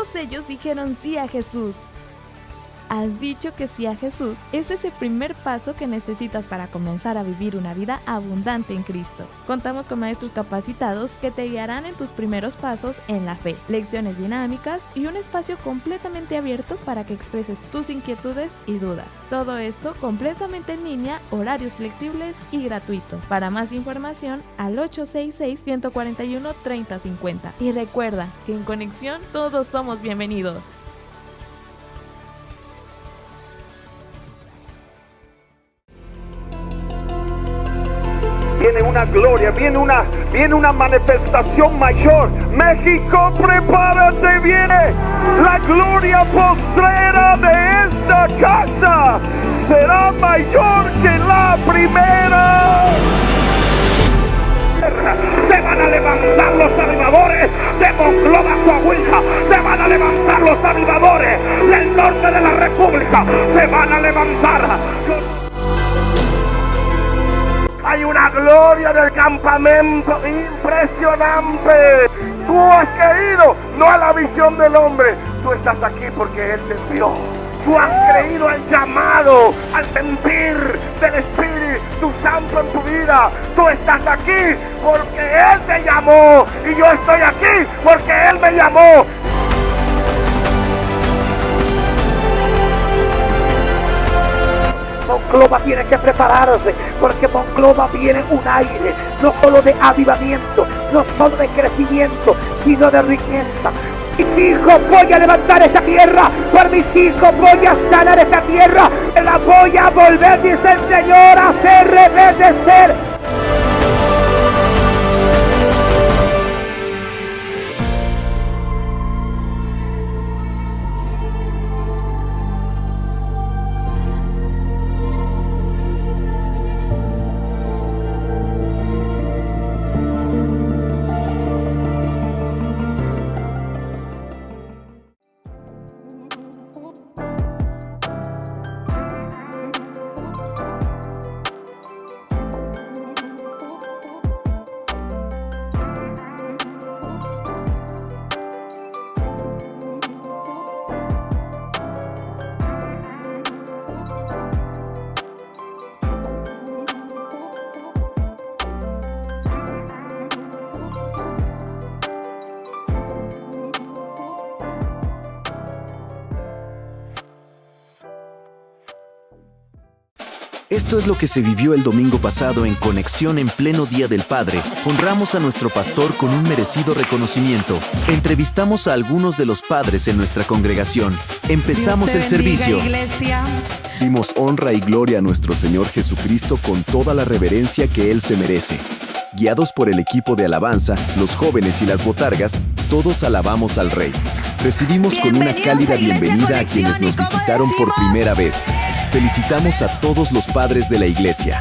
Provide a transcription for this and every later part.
todos ellos dijeron sí a Jesús. Has dicho que sí a Jesús es ese primer paso que necesitas para comenzar a vivir una vida abundante en Cristo. Contamos con maestros capacitados que te guiarán en tus primeros pasos en la fe, lecciones dinámicas y un espacio completamente abierto para que expreses tus inquietudes y dudas. Todo esto completamente en línea, horarios flexibles y gratuito. Para más información al 866-141-3050. Y recuerda que en Conexión todos somos bienvenidos. Viene una gloria, viene una manifestación mayor. México, prepárate, viene la gloria postrera de esta casa. Será mayor que la primera. Se van a levantar los avivadores de Monclova, Coahuila. Se van a levantar los avivadores del norte de la República. Se van a levantar. Hay una gloria del campamento impresionante. Tú has creído, no a la visión del hombre. Tú estás aquí porque Él te envió. Tú has creído al llamado, al sentir del Espíritu Santo en tu vida. Tú estás aquí porque Él te llamó. Y yo estoy aquí porque Él me llamó. Monclova tiene que prepararse, porque Monclova viene un aire, no solo de avivamiento, no solo de crecimiento, sino de riqueza. Mis hijos, voy a levantar esta tierra, por mis hijos voy a sanar esta tierra, la voy a volver, dice el Señor, a hacer reverdecer. Esto es lo que se vivió el domingo pasado en Conexión en pleno Día del Padre. Honramos a nuestro pastor con un merecido reconocimiento. Entrevistamos a algunos de los padres en nuestra congregación. Empezamos el servicio. Iglesia. Dimos honra y gloria a nuestro Señor Jesucristo con toda la reverencia que Él se merece. Guiados por el equipo de alabanza, los jóvenes y las botargas, todos alabamos al Rey. Recibimos con una cálida bienvenida a quienes nos visitaron por primera vez. Felicitamos a todos los padres de la iglesia.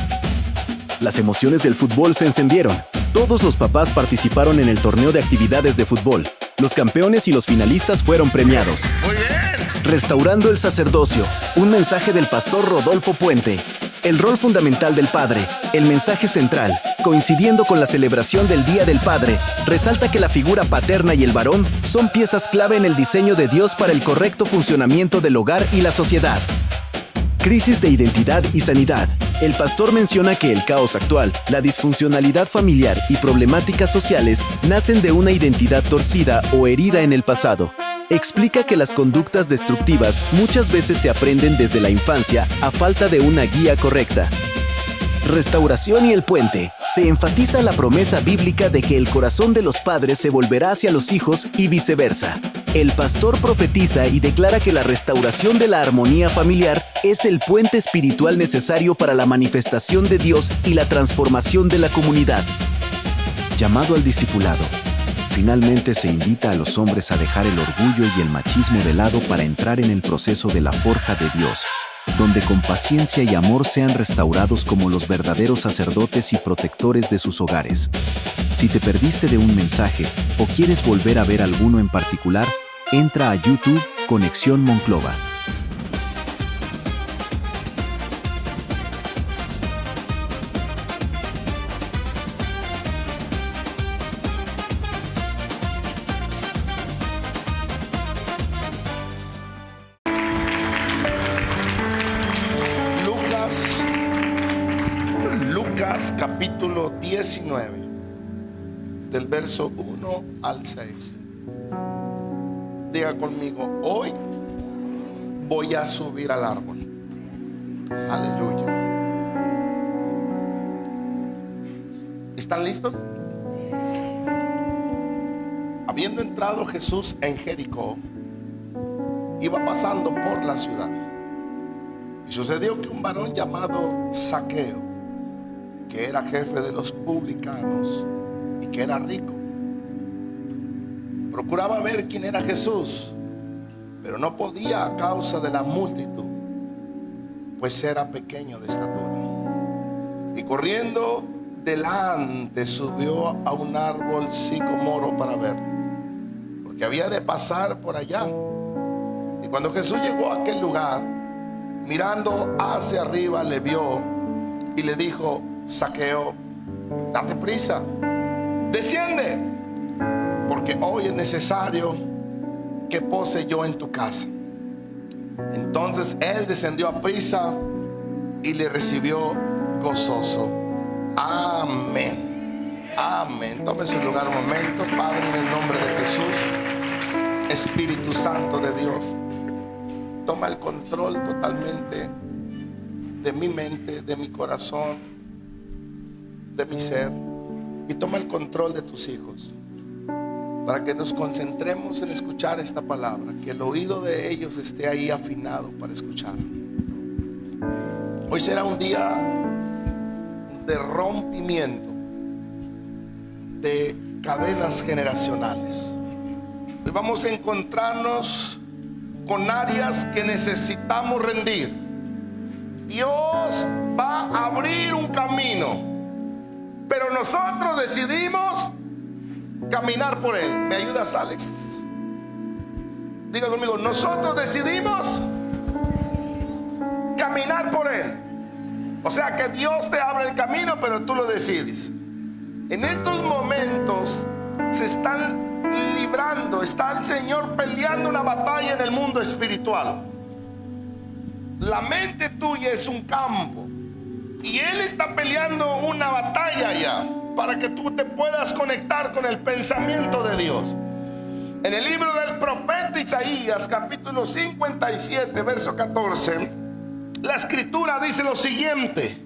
Las emociones del fútbol se encendieron. Todos los papás participaron en el torneo de actividades de fútbol. Los campeones y los finalistas fueron premiados. ¡Muy bien! Restaurando el sacerdocio. Un mensaje del pastor Rodolfo Puente. El rol fundamental del padre, el mensaje central, coincidiendo con la celebración del Día del Padre, resalta que la figura paterna y el varón son piezas clave en el diseño de Dios para el correcto funcionamiento del hogar y la sociedad. Crisis de identidad y sanidad. El pastor menciona que el caos actual, la disfuncionalidad familiar y problemáticas sociales nacen de una identidad torcida o herida en el pasado. Explica que las conductas destructivas muchas veces se aprenden desde la infancia a falta de una guía correcta. Restauración y el puente. Se enfatiza la promesa bíblica de que el corazón de los padres se volverá hacia los hijos y viceversa. El pastor profetiza y declara que la restauración de la armonía familiar es el puente espiritual necesario para la manifestación de Dios y la transformación de la comunidad. Llamado al discipulado. Finalmente se invita a los hombres a dejar el orgullo y el machismo de lado para entrar en el proceso de la forja de Dios, donde con paciencia y amor sean restaurados como los verdaderos sacerdotes y protectores de sus hogares. Si te perdiste de un mensaje o quieres volver a ver alguno en particular, entra a YouTube Conexión Monclova. Lucas capítulo 19, del verso 1 al 6. Diga conmigo: hoy voy a subir al árbol. Aleluya. ¿Están listos? Habiendo entrado Jesús en Jericó, iba pasando por la ciudad. Y sucedió que un varón llamado Zaqueo, que era jefe de los publicanos y que era rico, procuraba ver quién era Jesús, pero no podía a causa de la multitud, pues era pequeño de estatura. Y corriendo delante subió a un árbol sicomoro para ver, porque había de pasar por allá. Y cuando Jesús llegó a aquel lugar, mirando hacia arriba, le vio y le dijo: Zaqueo, date prisa, desciende, porque hoy es necesario que pose yo en tu casa. Entonces él descendió a prisa y le recibió gozoso. Amén. Amén. Tome su lugar un momento. Padre, en el nombre de Jesús, Espíritu Santo de Dios, toma el control totalmente de mi mente, de mi corazón, de mi ser, y toma el control de tus hijos, para que nos concentremos en escuchar esta palabra, que el oído de ellos esté ahí afinado para escuchar. Hoy será un día de rompimiento de cadenas generacionales. Hoy vamos a encontrarnos con áreas que necesitamos rendir. Dios va a abrir un camino, pero nosotros decidimos caminar por él. ¿Me ayudas, Alex? Diga conmigo: nosotros decidimos caminar por él. O sea que Dios te abre el camino, pero tú lo decides. En estos momentos se están librando, está el Señor peleando una batalla en el mundo espiritual. La mente tuya es un campo y Él está peleando una batalla allá, para que tú te puedas conectar con el pensamiento de Dios. En el libro del profeta Isaías, capítulo 57, verso 14, la escritura dice lo siguiente: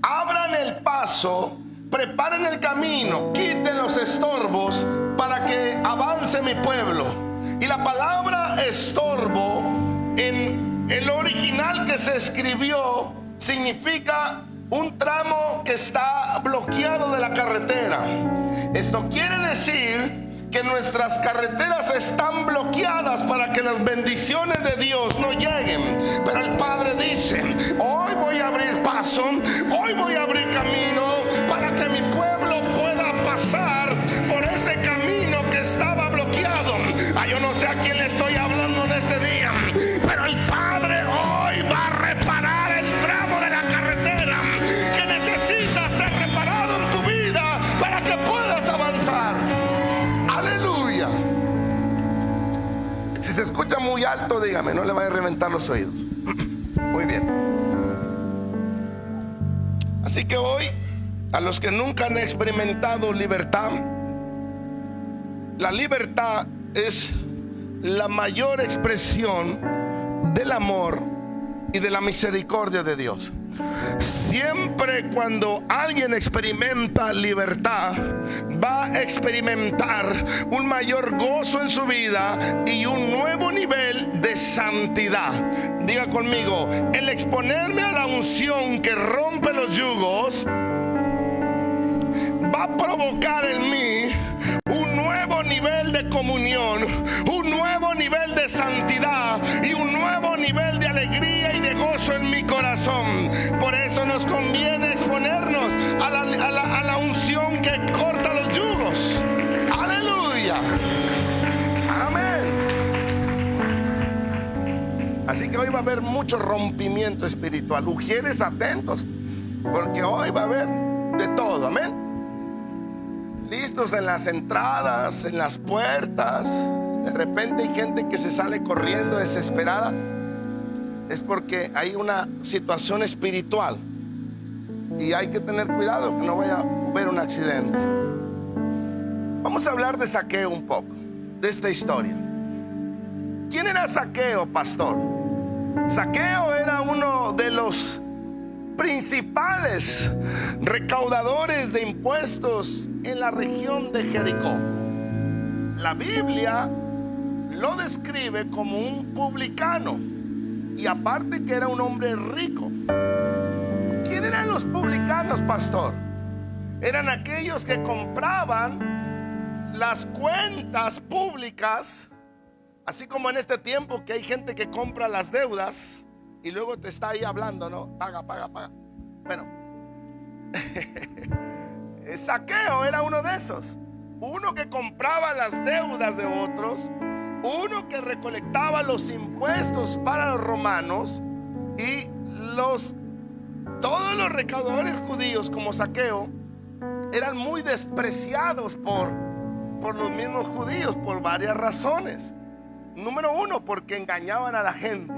abran el paso, preparen el camino, quiten los estorbos, para que avance mi pueblo. Y la palabra estorbo en el original que se escribió significa un tramo que está bloqueado de la carretera. Esto quiere decir que nuestras carreteras están bloqueadas para que las bendiciones de Dios no lleguen. Pero el Padre dice: hoy voy a abrir paso, hoy voy a abrir camino, para que mi pueblo pueda pasar por ese camino que estaba bloqueado. Yo no sé a quién le estoy hablando en este día, pero el Padre hoy va a reparar el tramo de la carretera que necesita ser reparado en tu vida para que puedas avanzar. Aleluya. Si se escucha muy alto, dígame, no le vaya a reventar los oídos. Muy bien. Así que hoy, a los que nunca han experimentado libertad, la libertad es la mayor expresión del amor y de la misericordia de Dios. Siempre cuando alguien experimenta libertad, va a experimentar un mayor gozo en su vida y un nuevo nivel de santidad. Diga conmigo: el exponerme a la unción que rompe los yugos va a provocar en mí un nuevo nivel de comunión, un nuevo nivel de santidad y un nuevo nivel de alegría y de gozo en mi corazón. Por eso nos conviene exponernos a la unción que corta los yugos. Aleluya. Amén. Así que hoy va a haber mucho rompimiento espiritual. Ujieres atentos, porque hoy va a haber de todo. Amén. Listos en las entradas, en las puertas. De repente hay gente que se sale corriendo desesperada. Es porque hay una situación espiritual. y hay que tener cuidado que no vaya a haber un accidente. Vamos a hablar de Zaqueo un poco, de esta historia. ¿Quién era Zaqueo, pastor? Zaqueo era uno de los principales recaudadores de impuestos en la región de Jericó. La Biblia lo describe como un publicano, y aparte que era un hombre rico. ¿Quién eran los publicanos, pastor? Eran aquellos que compraban las cuentas públicas, así como en este tiempo que hay gente que compra las deudas y luego te está ahí hablando, ¿no? Paga. Bueno, Zaqueo era uno de esos. Uno que compraba las deudas de otros, uno que recolectaba los impuestos para los romanos, y todos los recaudadores judíos como Zaqueo eran muy despreciados por los mismos judíos por varias razones. Número uno, porque engañaban a la gente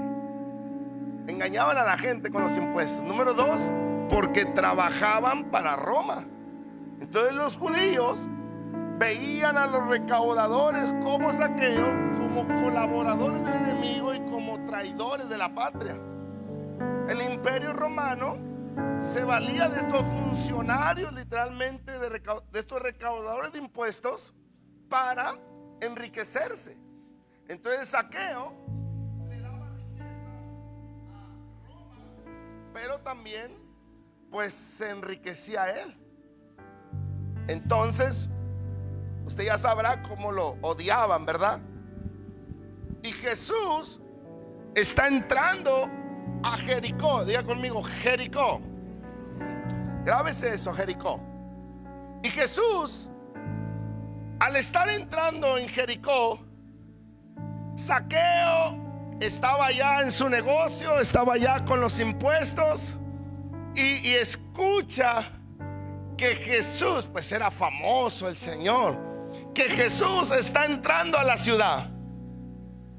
con los impuestos. Número dos, porque trabajaban para Roma. Entonces los judíos veían a los recaudadores como Zaqueo como colaboradores del enemigo y como traidores de la patria. El imperio romano se valía de estos funcionarios, literalmente de estos recaudadores de impuestos, para enriquecerse. Entonces Zaqueo le daba riquezas a Roma, pero también pues se enriquecía él. Entonces usted ya sabrá cómo lo odiaban, ¿verdad? Y Jesús está entrando a Jericó. Diga conmigo, Jericó. Grábese eso, Jericó. Y Jesús, al estar entrando en Jericó, Zaqueo estaba ya en su negocio, estaba ya con los impuestos, y escucha que Jesús, pues era famoso el Señor, que Jesús está entrando a la ciudad.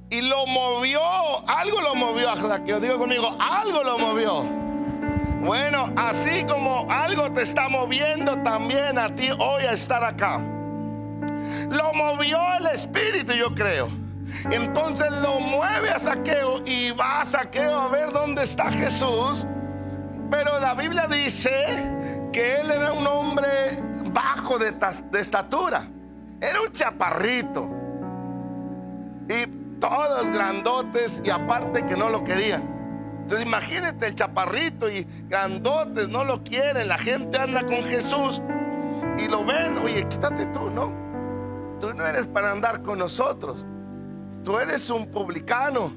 Y lo movió, algo lo movió a Zaqueo. Digo conmigo, algo lo movió. Bueno, así como algo te está moviendo también a ti hoy a estar acá. Lo movió el Espíritu, yo creo. Entonces lo mueve a Zaqueo y va a Zaqueo a ver dónde está Jesús. Pero la Biblia dice que él era un hombre bajo de estatura. Era un chaparrito. Y todos grandotes, y aparte que no lo querían. Entonces imagínate, el chaparrito y grandotes no lo quieren. La gente anda con Jesús y lo ven. Oye, quítate tú, ¿no? Tú no eres para andar con nosotros. Tú eres un publicano.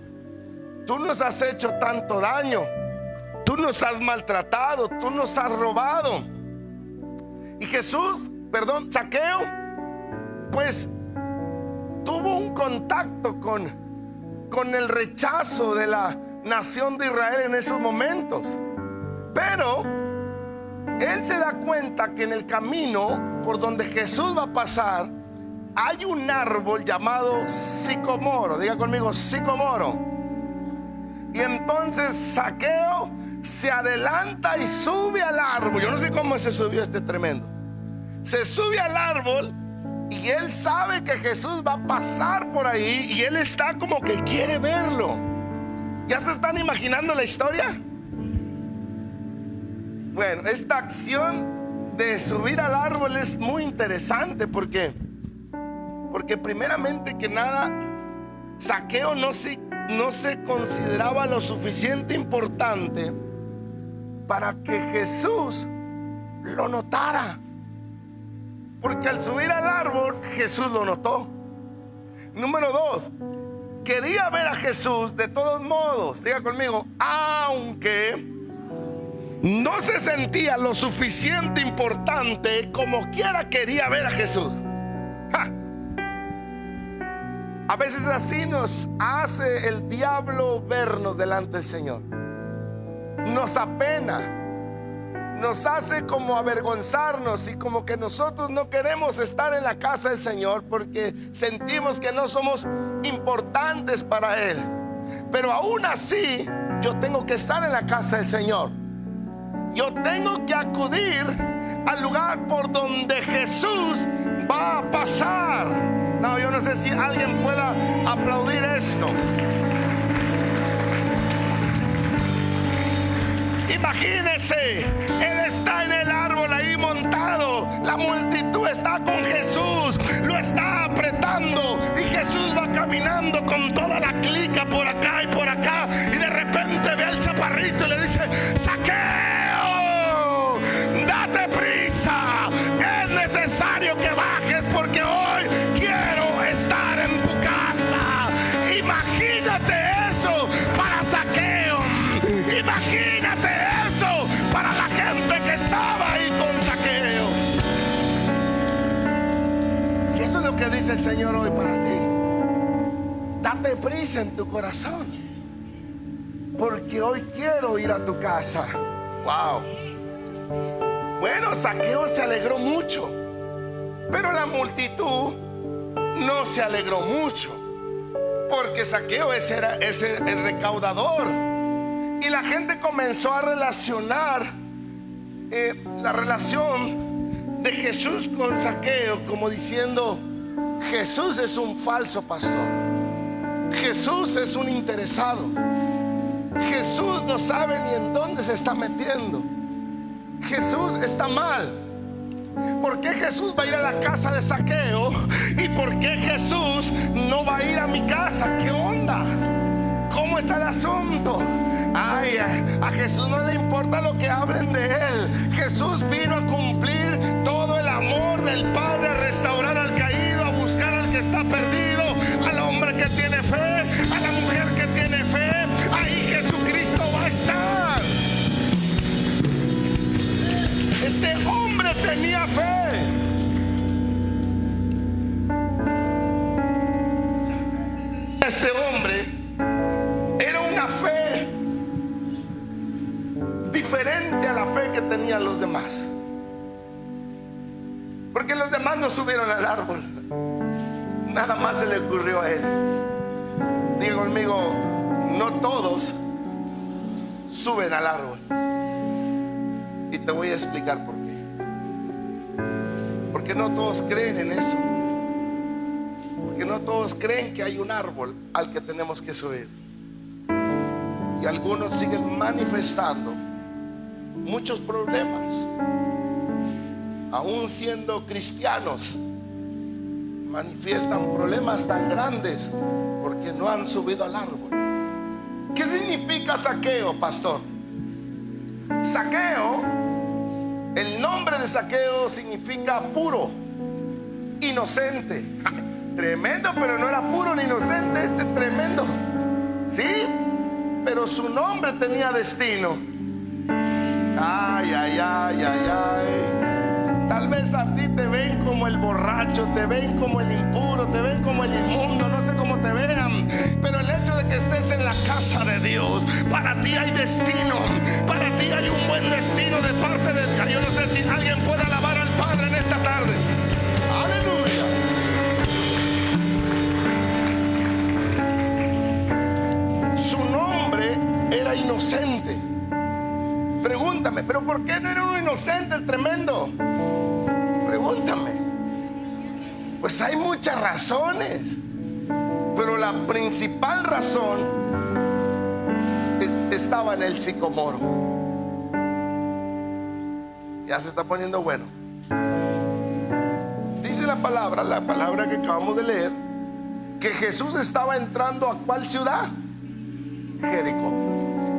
Tú nos has hecho tanto daño. Tú nos has maltratado. Tú nos has robado. Y Zaqueo, pues tuvo un contacto con el rechazo de la nación de Israel en esos momentos. Pero él se da cuenta que en el camino por donde Jesús va a pasar hay un árbol llamado sicomoro. Diga conmigo, sicomoro. Y entonces Zaqueo se adelanta y sube al árbol. Yo no sé cómo se subió este tremendo. Se sube al árbol y él sabe que Jesús va a pasar por ahí, y él está como que quiere verlo. ¿Ya se están imaginando la historia? Bueno, esta acción de subir al árbol es muy interesante porque primeramente que nada, Zaqueo no se consideraba lo suficiente importante para que Jesús lo notara. Porque al subir al árbol, Jesús lo notó. Número dos, quería ver a Jesús de todos modos. Diga conmigo, aunque no se sentía lo suficiente importante, como quiera quería ver a Jesús. A veces así nos hace el diablo vernos delante del Señor. Nos apena, nos hace como avergonzarnos, y como que nosotros no queremos estar en la casa del Señor porque sentimos que no somos importantes para Él. Pero aún así yo tengo que estar en la casa del Señor. yo tengo que acudir al lugar por donde Jesús va a pasar. No, yo no sé si alguien pueda aplaudir esto. Imagínese, él está en el árbol ahí montado, la multitud está con Jesús, lo está apretando y Jesús va caminando con toda la clica por acá y por acá, y de repente ve al chaparrito y le dice: Zaqueo, date prisa, es necesario que bajes porque hoy quiero estar en tu casa. Imagínate eso para Zaqueo, imagínate eso para la gente que estaba ahí con Zaqueo. Y eso es lo que dice el Señor hoy para ti. Date prisa en tu corazón, porque hoy quiero ir a tu casa. Wow. Bueno, Zaqueo se alegró mucho, pero la multitud no se alegró mucho, porque Zaqueo ese era el recaudador. Y la gente comenzó a relacionar la relación de Jesús con Zaqueo como diciendo: Jesús es un falso pastor, Jesús es un interesado, Jesús no sabe ni en dónde se está metiendo, Jesús está mal. ¿Por qué Jesús va a ir a la casa de Zaqueo? ¿Y por qué Jesús no va a ir a mi casa? ¿Qué onda? ¿Cómo está el asunto? Ay, a Jesús no le importa lo que hablen de él. Jesús vino a cumplir todo el amor del Padre, a restaurar al caído, a buscar al que está perdido, al hombre que tiene fe, a la mujer que tiene fe. Ahí Jesucristo va a estar. Este hombre tenía fe. Este hombre era una fe diferente a la fe que tenían los demás, porque los demás no subieron al árbol, nada más se le ocurrió a él. Diga conmigo: no todos suben al árbol. Y te voy a explicar por qué. Porque no todos creen en eso, porque no todos creen que hay un árbol al que tenemos que subir. Y algunos siguen manifestando muchos problemas, aún siendo cristianos. Manifiestan problemas tan grandes porque no han subido al árbol. ¿Qué significa Zaqueo, pastor? Zaqueo, el nombre de Zaqueo significa puro, inocente. Tremendo, pero no era puro ni inocente este tremendo. Sí, pero su nombre tenía destino. Ay, ay, ay, ay, ay. Tal vez a ti te ven como el borracho, te ven como el impuro, te ven como el inmundo, no sé cómo te vean, pero el hecho de que estés en la casa de Dios, para ti hay destino, para ti hay un buen destino de parte de Dios. Yo no sé si alguien puede alabar al Padre en esta tarde. Aleluya. Su nombre era inocente. Pregúntame, ¿pero por qué no era un inocente el tremendo? Pregúntame. Pues hay muchas razones, pero la principal razón estaba en el sicomoro. Ya se está poniendo bueno. Dice la palabra que acabamos de leer, que Jesús estaba entrando ¿a cuál ciudad? Jericó.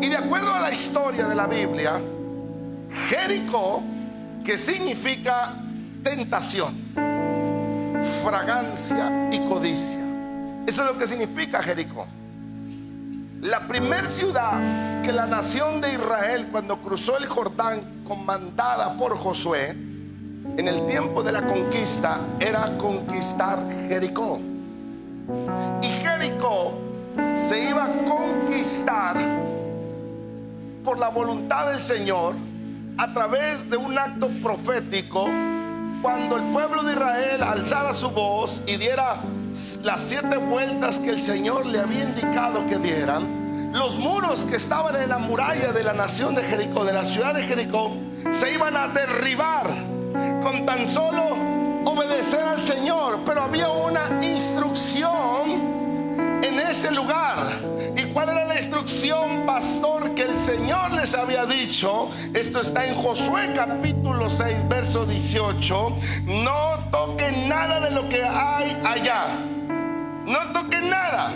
Y de acuerdo a la historia de la Biblia, Jericó, que significa tentación, fragancia y codicia, eso es lo que significa Jericó. La primer ciudad que la nación de Israel, cuando cruzó el Jordán comandada por Josué en el tiempo de la conquista, era conquistar Jericó. Y Jericó se iba a conquistar por la voluntad del Señor a través de un acto profético, cuando el pueblo de Israel alzara su voz y diera las 7 vueltas que el Señor le había indicado que dieran. los muros que estaban en la muralla de la nación de Jericó, de la ciudad de Jericó, se iban a derribar con tan solo obedecer al Señor. Pero había una instrucción en ese lugar. ¿Y cuál era la instrucción, pastor, que el Señor les había dicho? Esto está en Josué capítulo 6 verso 18. No toquen nada de lo que hay allá. No toquen nada.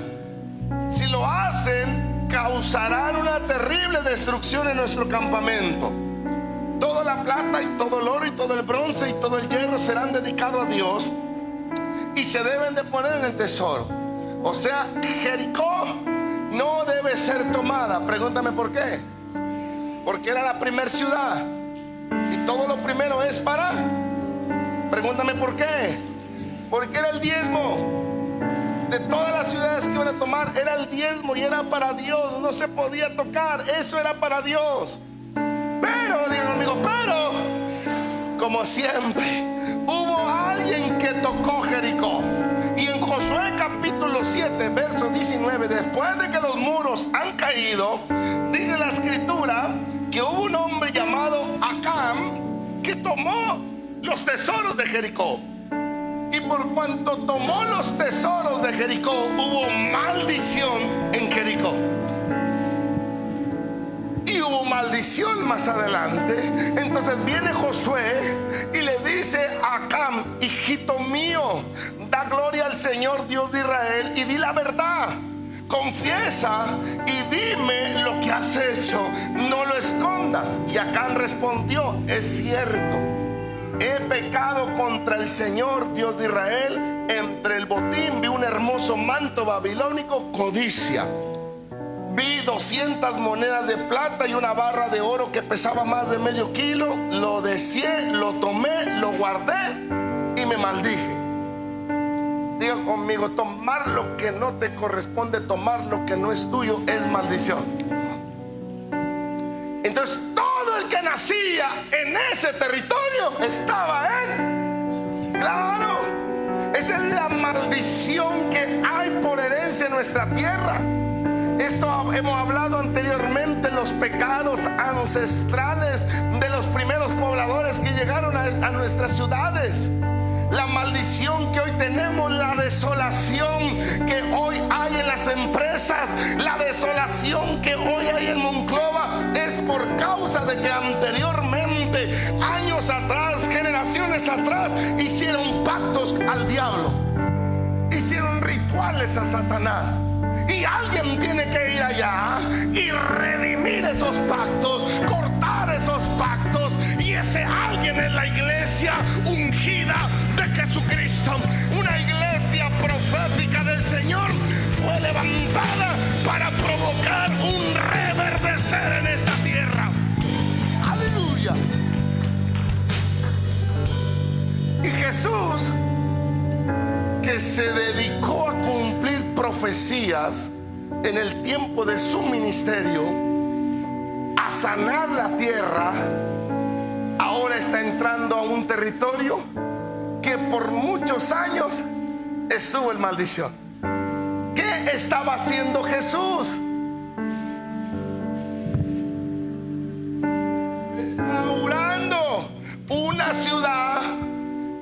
Si lo hacen, causarán una terrible destrucción en nuestro campamento. Toda la plata y todo el oro y todo el bronce y todo el hierro serán dedicados a Dios y se deben de poner en el tesoro. O sea, Jericó no debe ser tomada. Pregúntame por qué. Porque era la primera ciudad y todo lo primero es para. Pregúntame por qué. Porque era el diezmo. De todas las ciudades que iban a tomar era el diezmo y era para Dios. No se podía tocar. Eso era para Dios. Pero, digan conmigo, pero como siempre hubo alguien que tocó Jericó. Y en Josué capítulo 7 verso 19, después de que los muros han caído, dice la escritura que hubo un hombre llamado Acán que tomó los tesoros de Jericó. Y por cuanto tomó los tesoros de Jericó, hubo maldición en Jericó. Y hubo maldición más adelante. Entonces viene Josué y le dice a Acán: hijito mío, da gloria al Señor Dios de Israel y di la verdad. Confiesa y dime lo que has hecho, no lo escondas. Y Acán respondió: es cierto, he pecado contra el Señor Dios de Israel. Entre el botín vi un hermoso manto babilónico, codicia. Vi 200 monedas de plata y una barra de oro que pesaba más de medio kilo. Lo deseé, lo tomé, lo guardé y me maldije. Diga conmigo: tomar lo que no te corresponde, tomar lo que no es tuyo, es maldición. Entonces todo el que nacía en ese territorio estaba en. Claro, esa es la maldición que hay por herencia en nuestra tierra. Esto hemos hablado anteriormente, los pecados ancestrales de los primeros pobladores que llegaron a nuestras ciudades. La maldición que hoy tenemos, la desolación que hoy hay en las empresas, la desolación que hoy hay en Monclova, es por causa de que anteriormente, años atrás, generaciones atrás, hicieron pactos al diablo, hicieron rituales a Satanás. Y alguien tiene que ir allá y redimir esos pactos, cortar esos pactos. Y ese alguien es la iglesia ungida de Jesucristo. Una iglesia profética del Señor fue levantada para provocar un reverdecer en esta tierra. Aleluya. Y Jesús, que se dedicó a cumplir profecías en el tiempo de su ministerio, a sanar la tierra, ahora está entrando a un territorio que por muchos años estuvo en maldición. ¿Qué estaba haciendo Jesús? Restaurando una ciudad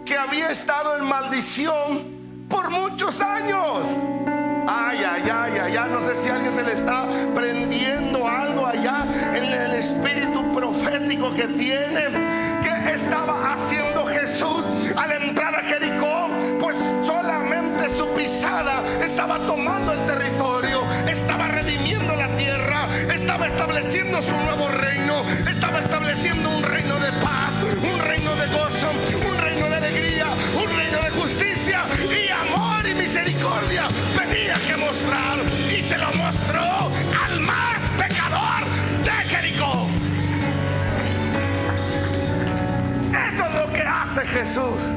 que había estado en maldición por muchos años. Ay, ay, ay, ay, ay. No sé si a alguien se le está prendiendo algo allá en el espíritu profético que tiene. ¿Qué estaba haciendo Jesús al entrar a Jericó? Pues solamente su pisada estaba tomando el territorio, estaba redimiendo la tierra, estaba estableciendo su nuevo reino, estaba estableciendo un reino de paz, un reino de gozo, un reino de alegría, un reino de justicia y amor y misericordia. Tenía que mostrar, y se lo mostró al más pecador de Jericó. Eso es lo que hace Jesús.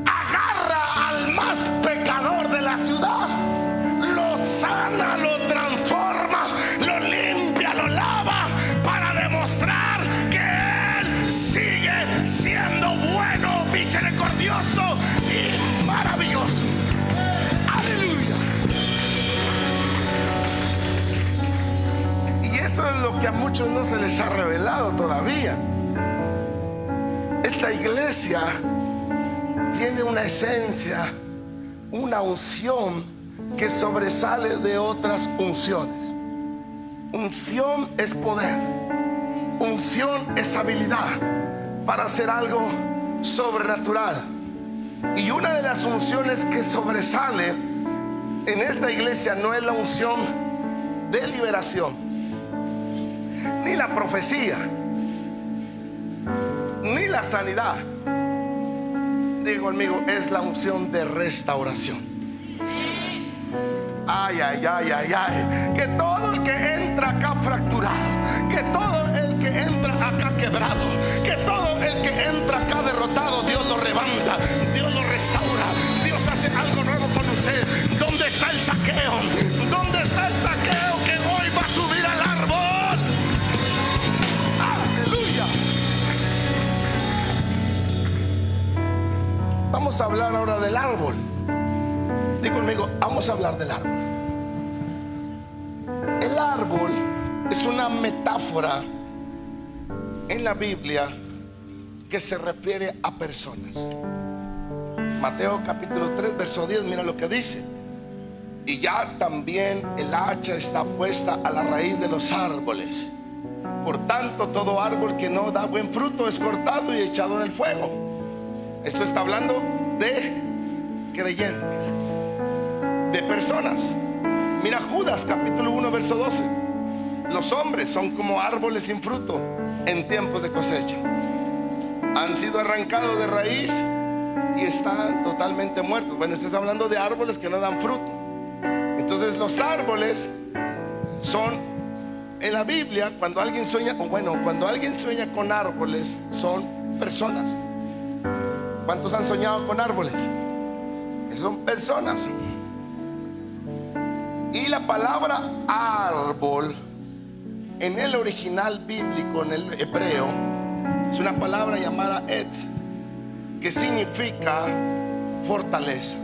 Agarra al más pecador de la ciudad, lo sana, lo transforma, lo limpia, lo lava, para demostrar que Él sigue siendo bueno, misericordioso y maravilloso. Aleluya. que a muchos no se les ha revelado todavía. Esta iglesia tiene una esencia, una unción que sobresale de otras unciones. Unción es poder, unción es habilidad para hacer algo sobrenatural. Y una de las unciones que sobresale en esta iglesia no es la unción de liberación, ni la profecía, ni la sanidad. Digo conmigo, es la unción de restauración. Ay, ay, ay, ay, ay. Que todo el que entra acá fracturado, que todo el que entra acá quebrado, que todo el que entra acá derrotado, Dios lo levanta, Dios lo restaura, Dios hace algo nuevo con usted. ¿Dónde está el saqueo? ¿Dónde está el saqueo que hoy va a subir al árbol? Aleluya. Vamos a hablar ahora del árbol. Digo conmigo, vamos a hablar del árbol. El árbol es una metáfora en la Biblia que se refiere a personas. Mateo capítulo 3 verso 10, mira lo que dice: y ya también el hacha está puesta a la raíz de los árboles. Por tanto, todo árbol que no da buen fruto es cortado y echado en el fuego. Esto está hablando de creyentes, de personas. Mira Judas capítulo 1 verso 12: los hombres son como árboles sin fruto en tiempos de cosecha. Han sido arrancados de raíz y están totalmente muertos. Bueno, esto está hablando de árboles que no dan fruto. Entonces los árboles son, en la Biblia, cuando alguien sueña, o bueno, cuando alguien sueña con árboles, son personas. ¿Cuántos han soñado con árboles? Son personas. Y la palabra árbol en el original bíblico, en el hebreo, es una palabra llamada etz, que significa fortaleza.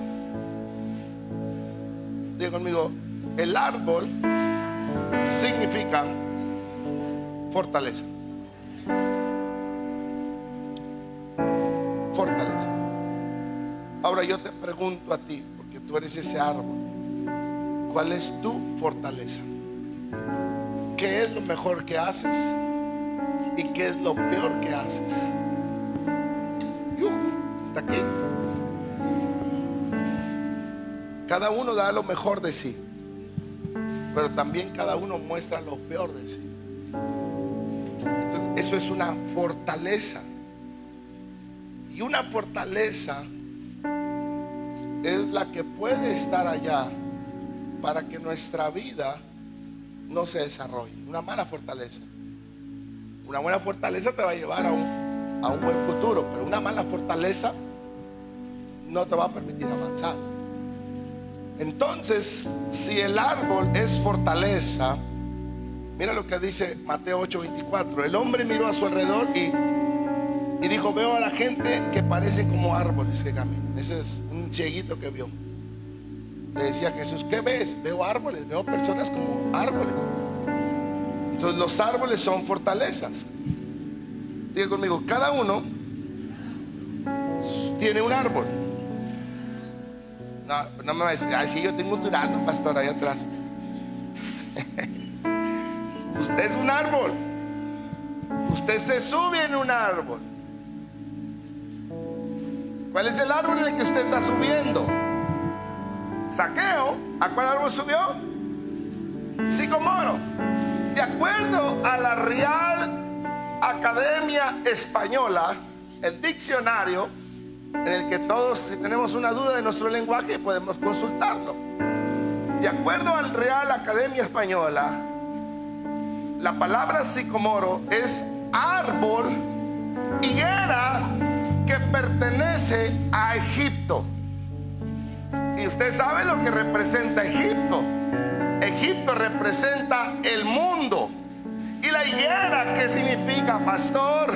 Diga conmigo, el árbol significa fortaleza. Fortaleza. Ahora yo te pregunto a ti, porque tú eres ese árbol, ¿cuál es tu fortaleza? ¿Qué es lo mejor que haces? ¿Y qué es lo peor que haces? Está aquí. Cada uno da lo mejor de sí, pero también cada uno muestra lo peor de sí. Entonces, eso es una fortaleza. Y una fortaleza es la que puede estar allá para que nuestra vida no se desarrolle. Una mala fortaleza. Una buena fortaleza te va a llevar a un buen futuro, pero una mala fortaleza no te va a permitir avanzar. Entonces, si el árbol es fortaleza, mira lo que dice Mateo 8:24. El hombre miró a su alrededor y dijo: veo a la gente que parece como árboles que caminan. Ese es un cieguito que vio. Le decía a Jesús: ¿qué ves? Veo árboles, veo personas como árboles. Entonces los árboles son fortalezas. Diga conmigo, cada uno tiene un árbol. No me va a decir: ay, sí, yo tengo un durazno, pastor, ahí atrás. Usted es un árbol. Usted se sube en un árbol. ¿Cuál es el árbol en el que usted está subiendo? Zaqueo, ¿a cuál árbol subió? Sicomoro. De acuerdo a la Real Academia Española, el diccionario, en el que todos, si tenemos una duda de nuestro lenguaje, podemos consultarlo. De acuerdo al Real Academia Española, la palabra sicomoro es árbol, higuera que pertenece a Egipto. Y usted sabe lo que representa Egipto. Egipto representa el mundo. Y la higuera, ¿qué significa, pastor?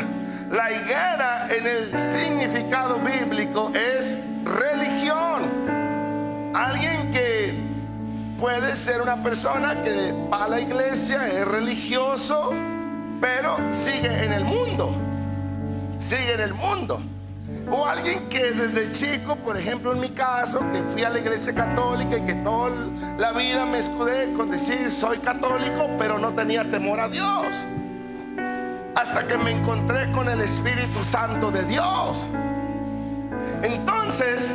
La higuera en el significado bíblico es religión. Alguien que puede ser una persona que va a la iglesia, es religioso, pero sigue en el mundo. Sigue en el mundo. O alguien que desde chico, por ejemplo en mi caso, que fui a la iglesia católica y que toda la vida me escudé con decir soy católico, pero no tenía temor a Dios, hasta que me encontré con el Espíritu Santo de Dios. Entonces,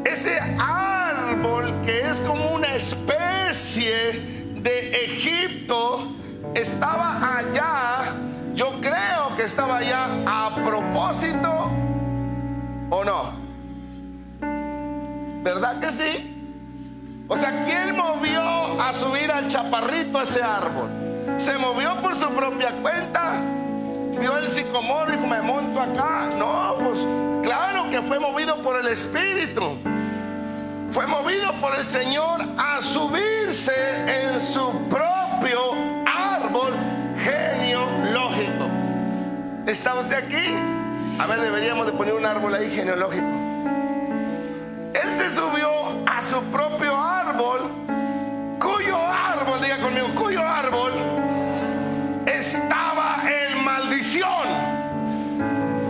ese árbol que es como una especie de Egipto estaba allá. Yo creo que estaba allá a propósito, ¿o no? ¿Verdad que sí? O sea, ¿quién movió a subir al chaparrito a ese árbol? ¿Se movió por su propia cuenta? ¿Vio el sicomoro y dijo, me monto acá? No, pues claro que fue movido por el Espíritu. Fue movido por el Señor a subirse en su propio árbol genealógico. ¿Está usted aquí? A ver, deberíamos de poner un árbol ahí genealógico. Él se subió a su propio árbol, cuyo árbol, diga conmigo, cuyo árbol estaba en maldición.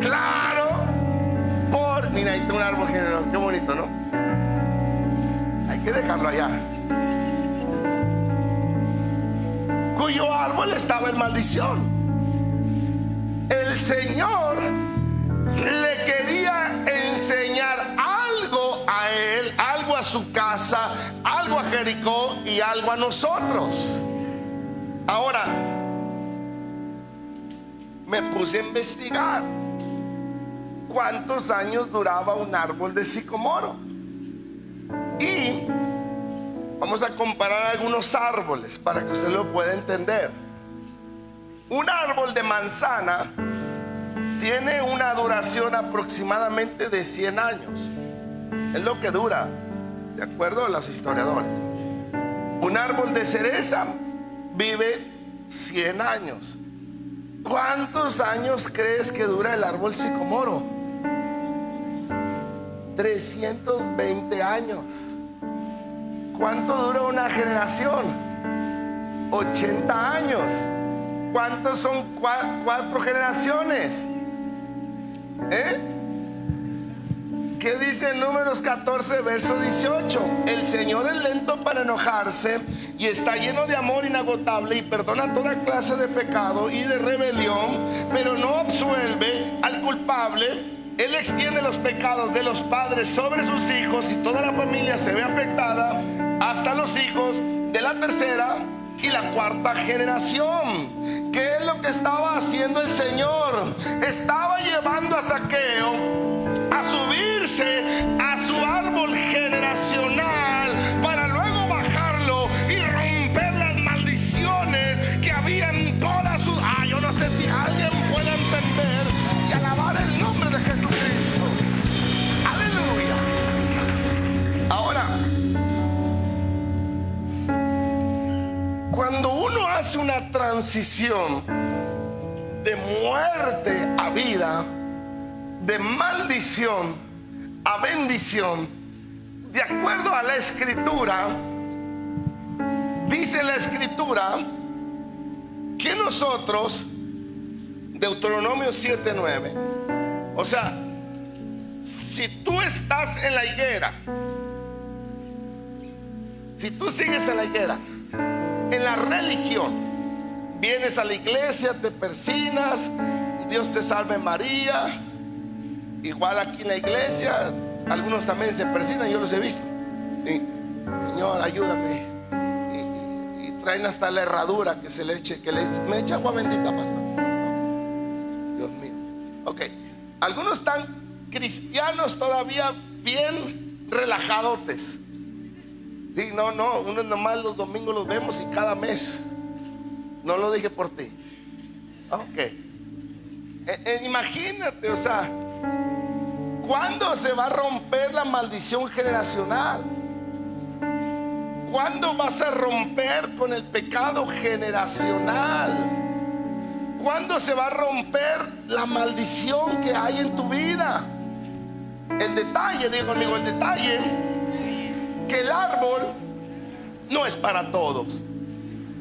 Claro, mira, ahí está un árbol genealógico, qué bonito, ¿no? Hay que dejarlo allá. Cuyo árbol estaba en maldición. El Señor le quería enseñar algo a él, algo a su casa, algo a Jericó y algo a nosotros. Ahora, me puse a investigar cuántos años duraba un árbol de sicomoro. Y vamos a comparar algunos árboles para que usted lo pueda entender. Un árbol de manzana tiene una duración aproximadamente de 100 años. Es lo que dura, de acuerdo a los historiadores. Un árbol de cereza vive 100 años. ¿Cuántos años crees que dura el árbol sicomoro? 320 años. ¿Cuánto dura una generación? 80 años. ¿Cuántos son 4 generaciones? ¿Qué dice en Números 14, verso 18? El Señor es lento para enojarse y está lleno de amor inagotable y perdona toda clase de pecado y de rebelión, pero no absuelve al culpable. Él extiende los pecados de los padres sobre sus hijos y toda la familia se ve afectada, hasta los hijos de la tercera y la cuarta generación. ¿Qué es lo que estaba haciendo el Señor? Estaba llevando a Zaqueo a subirse a su árbol generacional para luego bajarlo y romper las maldiciones que había en todas sus... yo no sé si alguien puede entender y alabar el nombre de Jesucristo. Aleluya. Ahora, cuando uno hace una transición de muerte a vida, de maldición a bendición, de acuerdo a la Escritura, dice la Escritura que nosotros, Deuteronomio 7:9, o sea, si tú estás en la higuera, si tú sigues en la higuera, en la religión, vienes a la iglesia, te persignas, Dios te salve María, igual aquí en la iglesia, algunos también se persignan, yo los he visto, Señor ayúdame, y traen hasta la herradura que se le eche, me echa agua bendita, pastor. Dios mío. Ok, algunos están cristianos todavía bien relajadotes. Sí, no, unos nomás los domingos los vemos y cada mes. No lo dije por ti. Ok. Imagínate, o sea, ¿cuándo se va a romper la maldición generacional? ¿Cuándo vas a romper con el pecado generacional? ¿Cuándo se va a romper la maldición que hay en tu vida? El detalle, digo conmigo, el detalle, que el árbol no es para todos.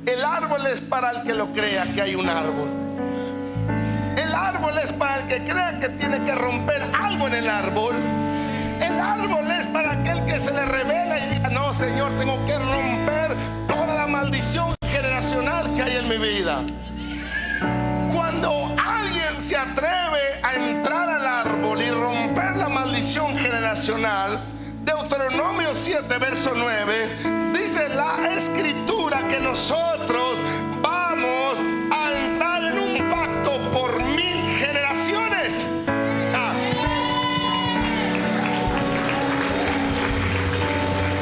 El árbol es para el que lo crea que hay un árbol. El árbol es para el que crea que tiene que romper algo en el árbol. El árbol es para aquel que se le revela y diga: no, Señor, tengo que romper toda la maldición generacional que hay en mi vida. Cuando alguien se atreve a entrar al árbol y romper la maldición generacional, Deuteronomio 7, verso 9, dice la escritura que nosotros vamos a entrar en un pacto por 1000 generaciones.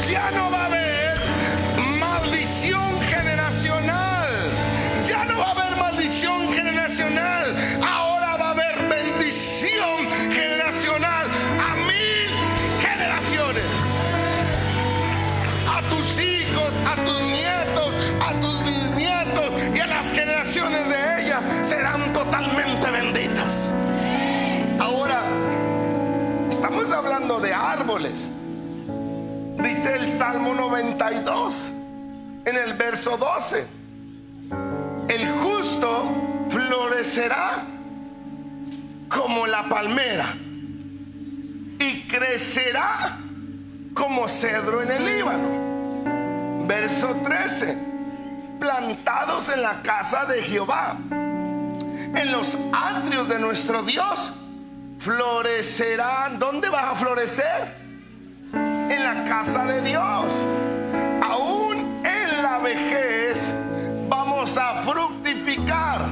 Ya no va a haber maldición generacional. Ya no va a haber maldición generacional. Ahora va a haber bendición generacional a 1000 generaciones. A tus hijos, a tus nietos, a tus bisnietos y a las generaciones de ellas serán totalmente benditas. Ahora, estamos hablando de árboles. Dice el Salmo 92 en el verso 12: el justo florecerá como la palmera y crecerá como cedro en el Líbano. Verso 13: plantados en la casa de Jehová, en los atrios de nuestro Dios, florecerán. ¿Dónde vas a florecer? En la casa de Dios. Aún en la vejez vamos a fructificar.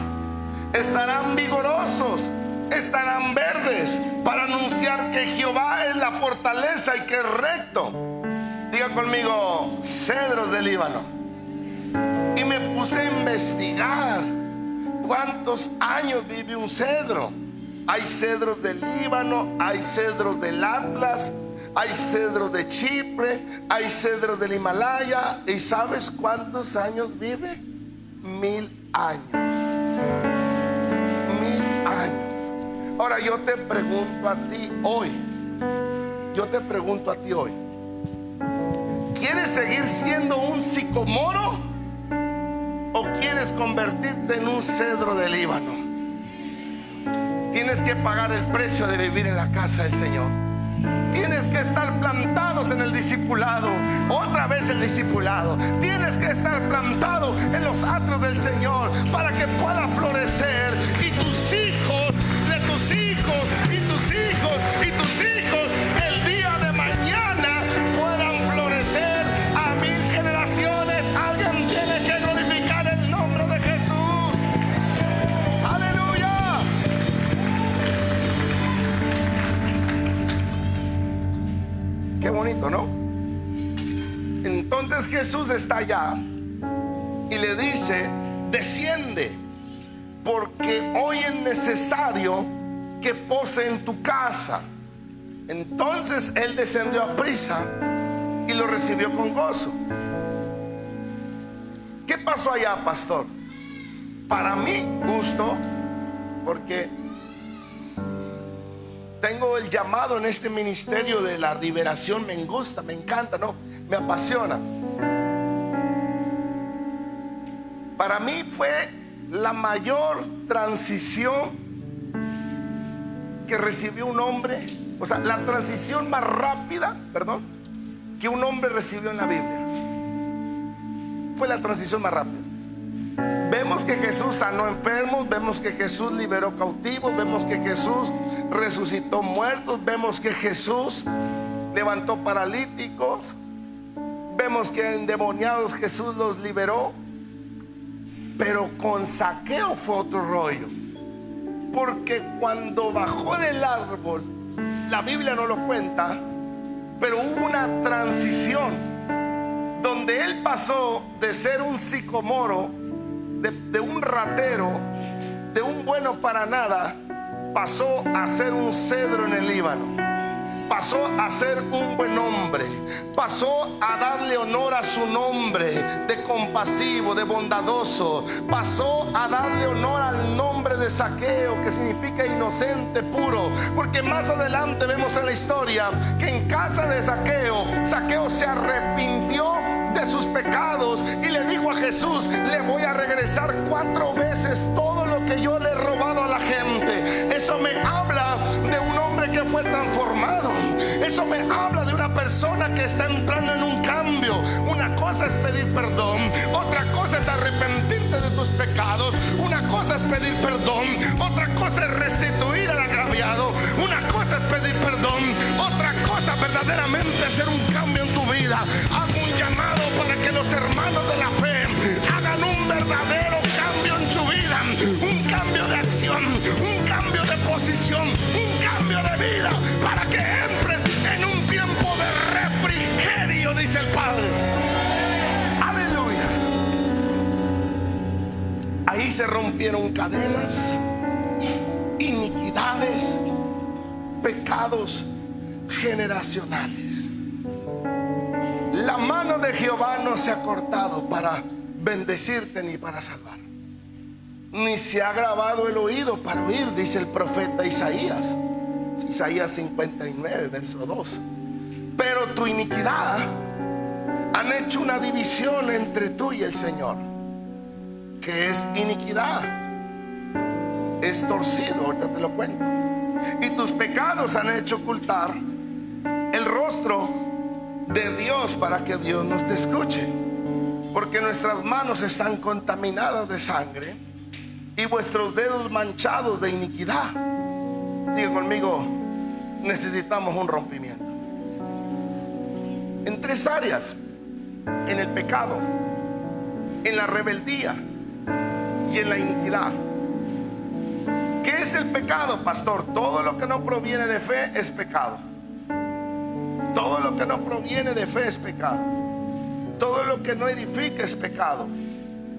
Estarán vigorosos, estarán verdes, para anunciar que Jehová es la fortaleza y que es recto. Diga conmigo: cedros del Líbano. Y me puse a investigar cuántos años vive un cedro. Hay cedros del Líbano, hay cedros del Atlas, hay cedros de Chipre, hay cedros del Himalaya. ¿Y sabes cuántos años vive? 1000 años. 1000 años. Ahora yo te pregunto a ti hoy. ¿Quieres seguir siendo un sicomoro o quieres convertirte en un cedro del Líbano? Tienes que pagar el precio de vivir en la casa del Señor. Tienes que estar plantados en el discipulado. Otra vez el discipulado. Tienes que estar plantado en los atrios del Señor para que pueda florecer. Y tus hijos, de tus hijos, y tus hijos, y tus hijos, el día de mañana puedan florecer a 1000 generaciones. Alguien tiene que glorificar el nombre de Jesús. Aleluya. Qué bonito, ¿no? Entonces Jesús está allá y le dice: desciende, porque hoy es necesario que pose en tu casa. Entonces él descendió a prisa y lo recibió con gozo. ¿Qué pasó allá, pastor? Para mí, gusto, porque tengo el llamado en este ministerio de la liberación. Me gusta, me encanta, ¿no? Me apasiona. Para mí fue la mayor transición que recibió un hombre. O sea, la transición más rápida, que un hombre recibió en la Biblia. Fue la transición más rápida. Vemos que Jesús sanó enfermos, vemos que Jesús liberó cautivos, vemos que Jesús resucitó muertos, vemos que Jesús levantó paralíticos, vemos que endemoniados Jesús los liberó. Pero con Zaqueo fue otro rollo, porque cuando bajó del árbol, la Biblia no lo cuenta, pero hubo una transición donde él pasó de ser un sicomoro, de un ratero, de un bueno para nada, pasó a ser un cedro en el Líbano. Pasó a ser un buen hombre, pasó a darle honor a su nombre de compasivo, de bondadoso. Pasó a darle honor al nombre de Zaqueo, que significa inocente, puro. Porque más adelante vemos en la historia que en casa de Zaqueo, Zaqueo se arrepintió de sus pecados y le dijo a Jesús: le voy a regresar 4 veces todo lo que yo le he robado a la gente. Eso me habla de un hombre que fue transformado. Eso me habla de una persona que está entrando en un cambio. Una cosa es pedir perdón, otra cosa es arrepentirte de tus pecados. Una cosa es pedir perdón, otra cosa es restituir al agraviado. Una cosa es pedir perdón, otra cosa verdaderamente hacer un cambio en tu vida. Hago un llamado para que los hermanos de la fe hagan un verdadero cambio en su vida, un cambio de acción, un cambio de posición, un cambio de vida, para que entres en un tiempo de refrigerio, dice el Padre. Aleluya. Ahí se rompieron cadenas, iniquidades, pecados generacionales. La mano de Jehová no se ha cortado para bendecirte ni para salvar, ni se ha grabado el oído para oír, dice el profeta Isaías 59 verso 2. Pero tu iniquidad han hecho una división entre tú y el Señor. ¿Qué es iniquidad? Es torcido, ahorita te lo cuento. Y tus pecados han hecho ocultar el rostro de Dios para que Dios nos te escuche. Porque nuestras manos están contaminadas de sangre y vuestros dedos manchados de iniquidad. Diga conmigo: necesitamos un rompimiento en 3 áreas: en el pecado, en la rebeldía y en la iniquidad. ¿Qué es el pecado, pastor? Todo lo que no proviene de fe es pecado. Todo lo que no proviene de fe es pecado. Todo lo que no edifica es pecado.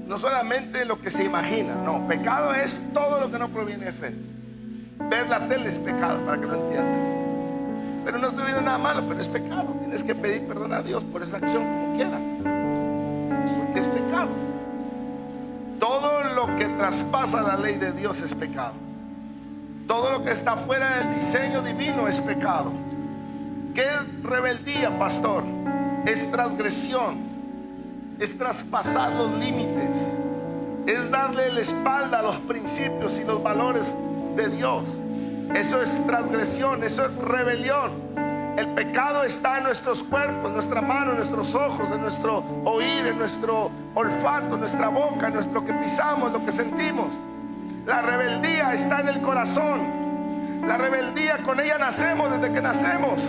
No solamente lo que se imagina, no, pecado es todo lo que no proviene de fe. Ver la tele es pecado, para que lo entiendan. Pero no estoy viendo nada malo, pero es pecado. Tienes que pedir perdón a Dios por esa acción como quiera, porque es pecado. Todo lo que traspasa la ley de Dios es pecado. Todo lo que está fuera del diseño divino es pecado. ¿Qué es rebeldía, pastor? Es transgresión, es traspasar los límites, es darle la espalda a los principios y los valores de Dios. Eso es transgresión, eso es rebelión. El pecado está en nuestros cuerpos, en nuestra mano, en nuestros ojos, en nuestro oír, en nuestro olfato, en nuestra boca, en lo que pisamos, lo que sentimos. La rebeldía está en el corazón. La rebeldía, con ella nacemos desde que nacemos,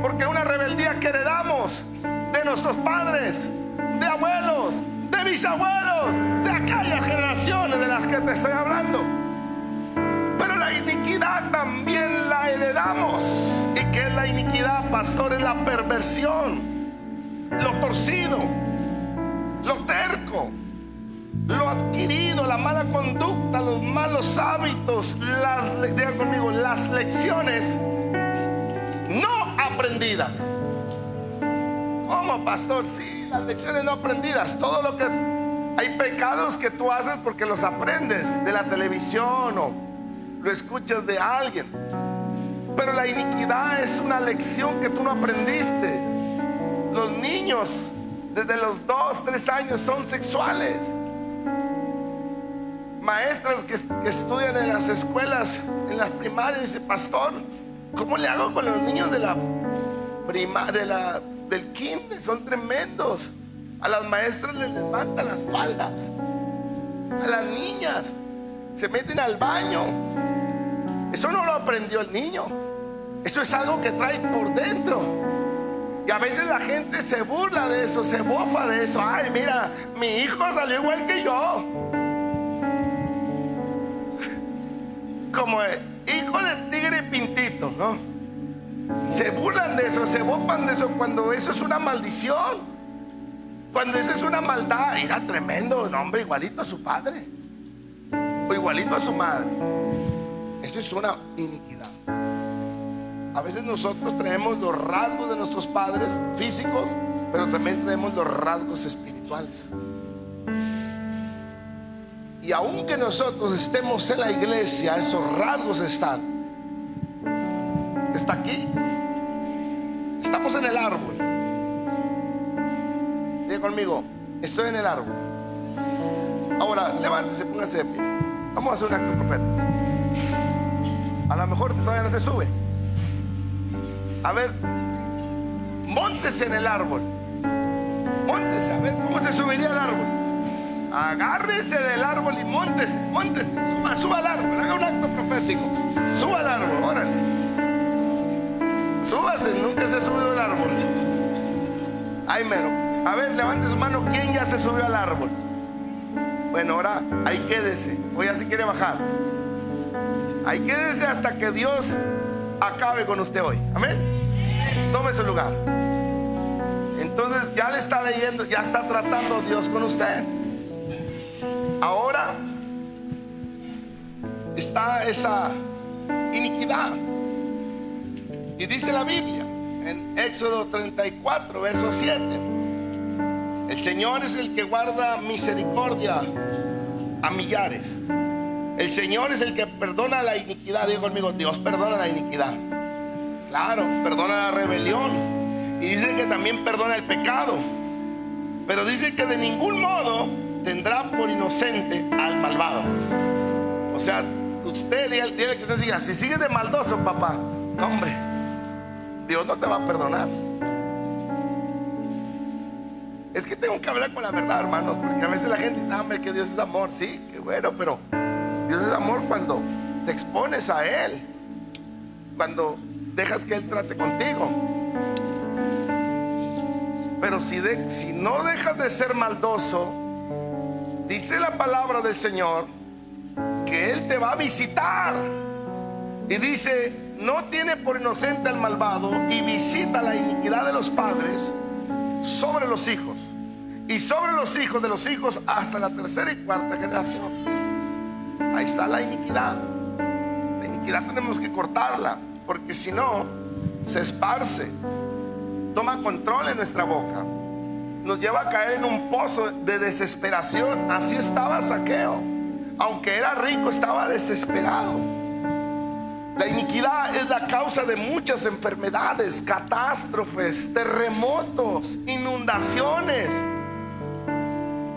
porque una rebeldía que heredamos de nuestros padres, de abuelos, de bisabuelos, de aquellas generaciones de las que te estoy hablando. Pero la iniquidad también la heredamos. ¿Y qué es la iniquidad, pastor? Es la perversión, lo torcido, lo terco, lo adquirido, la mala conducta, los malos hábitos, digan conmigo, las lecciones no aprendidas. ¿Cómo, pastor? Sí, las lecciones no aprendidas. Todo lo que hay pecados que tú haces porque los aprendes de la televisión o lo escuchas de alguien. Pero la iniquidad es una lección que tú no aprendiste. Los niños desde los 2, 3 años son sexuales. Maestras que estudian en las escuelas, en las primarias, dicen: pastor, ¿cómo le hago con los niños de la primaria, del kinder? Son tremendos. A las maestras les levantan las faldas, a las niñas se meten al baño. Eso no lo aprendió el niño, eso es algo que trae por dentro. Y a veces la gente se burla de eso, se bofa de eso. Ay, mira, mi hijo salió igual que yo, como hijo de tigre pintito, ¿no? Se burlan de eso, se bofan de eso, cuando eso es una maldición, cuando eso es una maldad. Era tremendo, no, hombre, igualito a su padre o igualito a su madre. Esto es una iniquidad. A veces nosotros traemos los rasgos de nuestros padres físicos, pero también traemos los rasgos espirituales. Y aunque nosotros estemos en la iglesia, esos rasgos están. Está aquí. Estamos en el árbol. Diga conmigo, estoy en el árbol. Ahora, levántese, póngase de pie. Vamos a hacer un acto profético. A lo mejor todavía no se sube. A ver, móntese en el árbol. Móntese, a ver cómo se subiría al árbol. Agárrese del árbol y móntese, móntese. Suba al árbol, haga un acto profético. Suba al árbol, órale. Súbase, nunca se ha subido al árbol. Ay, mero. A ver, levante su mano. ¿Quién ya se subió al árbol? Bueno, ahora ahí quédese. O ya se quiere bajar. Ahí quédese hasta que Dios acabe con usted hoy. Amén. Tome su lugar. Entonces ya le está leyendo, ya está tratando Dios con usted. Ahora está esa iniquidad. Y dice la Biblia en Éxodo 34, verso 7: el Señor es el que guarda misericordia a millares. El Señor es el que perdona la iniquidad. Diga conmigo, Dios perdona la iniquidad. Claro, perdona la rebelión. Y dice que también perdona el pecado. Pero dice que de ningún modo tendrá por inocente al malvado. O sea, usted dile que usted diga, si sigues de maldoso, papá, no, hombre, Dios no te va a perdonar. Es que tengo que hablar con la verdad, hermanos, porque a veces la gente dice, hombre, que Dios es amor. Sí, qué bueno, pero Dios es amor cuando te expones a Él, cuando dejas que Él trate contigo. Pero si no dejas de ser maldoso, dice la palabra del Señor que Él te va a visitar. Y dice, no tiene por inocente al malvado, y visita la iniquidad de los padres sobre los hijos, y sobre los hijos de los hijos hasta la tercera y cuarta generación. Ahí está la iniquidad. La iniquidad tenemos que cortarla, porque si no, se esparce, toma control en nuestra boca, nos lleva a caer en un pozo de desesperación. Así estaba Zaqueo. Aunque era rico, estaba desesperado. La iniquidad es la causa de muchas enfermedades, catástrofes, terremotos, inundaciones.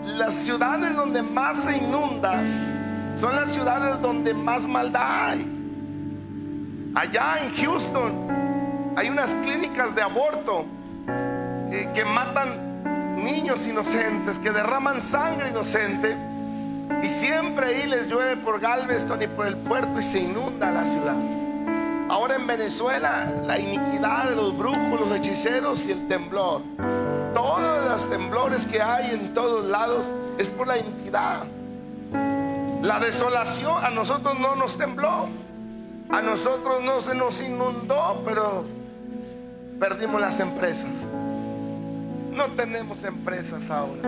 Las ciudades donde más se inunda son las ciudades donde más maldad hay. Allá en Houston hay unas clínicas de aborto que matan niños inocentes, que derraman sangre inocente, y siempre ahí les llueve por Galveston y por el puerto y se inunda la ciudad. Ahora en Venezuela, la iniquidad de los brujos, los hechiceros y el temblor. Todos los temblores que hay en todos lados es por la iniquidad. La desolación, a nosotros no nos tembló, a nosotros no se nos inundó, pero perdimos las empresas. No tenemos empresas ahora.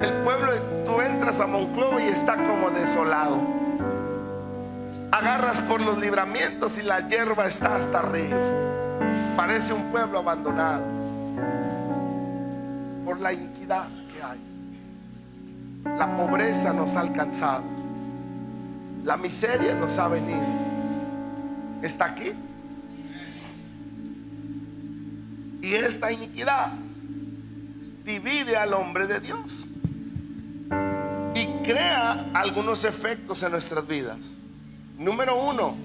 El pueblo, tú entras a Monclova y está como desolado. Agarras por los libramientos y la hierba está hasta arriba. Parece un pueblo abandonado por la iniquidad que hay. La pobreza nos ha alcanzado, la miseria nos ha venido. ¿Está aquí? Y esta iniquidad divide al hombre de Dios y crea algunos efectos en nuestras vidas. Número uno,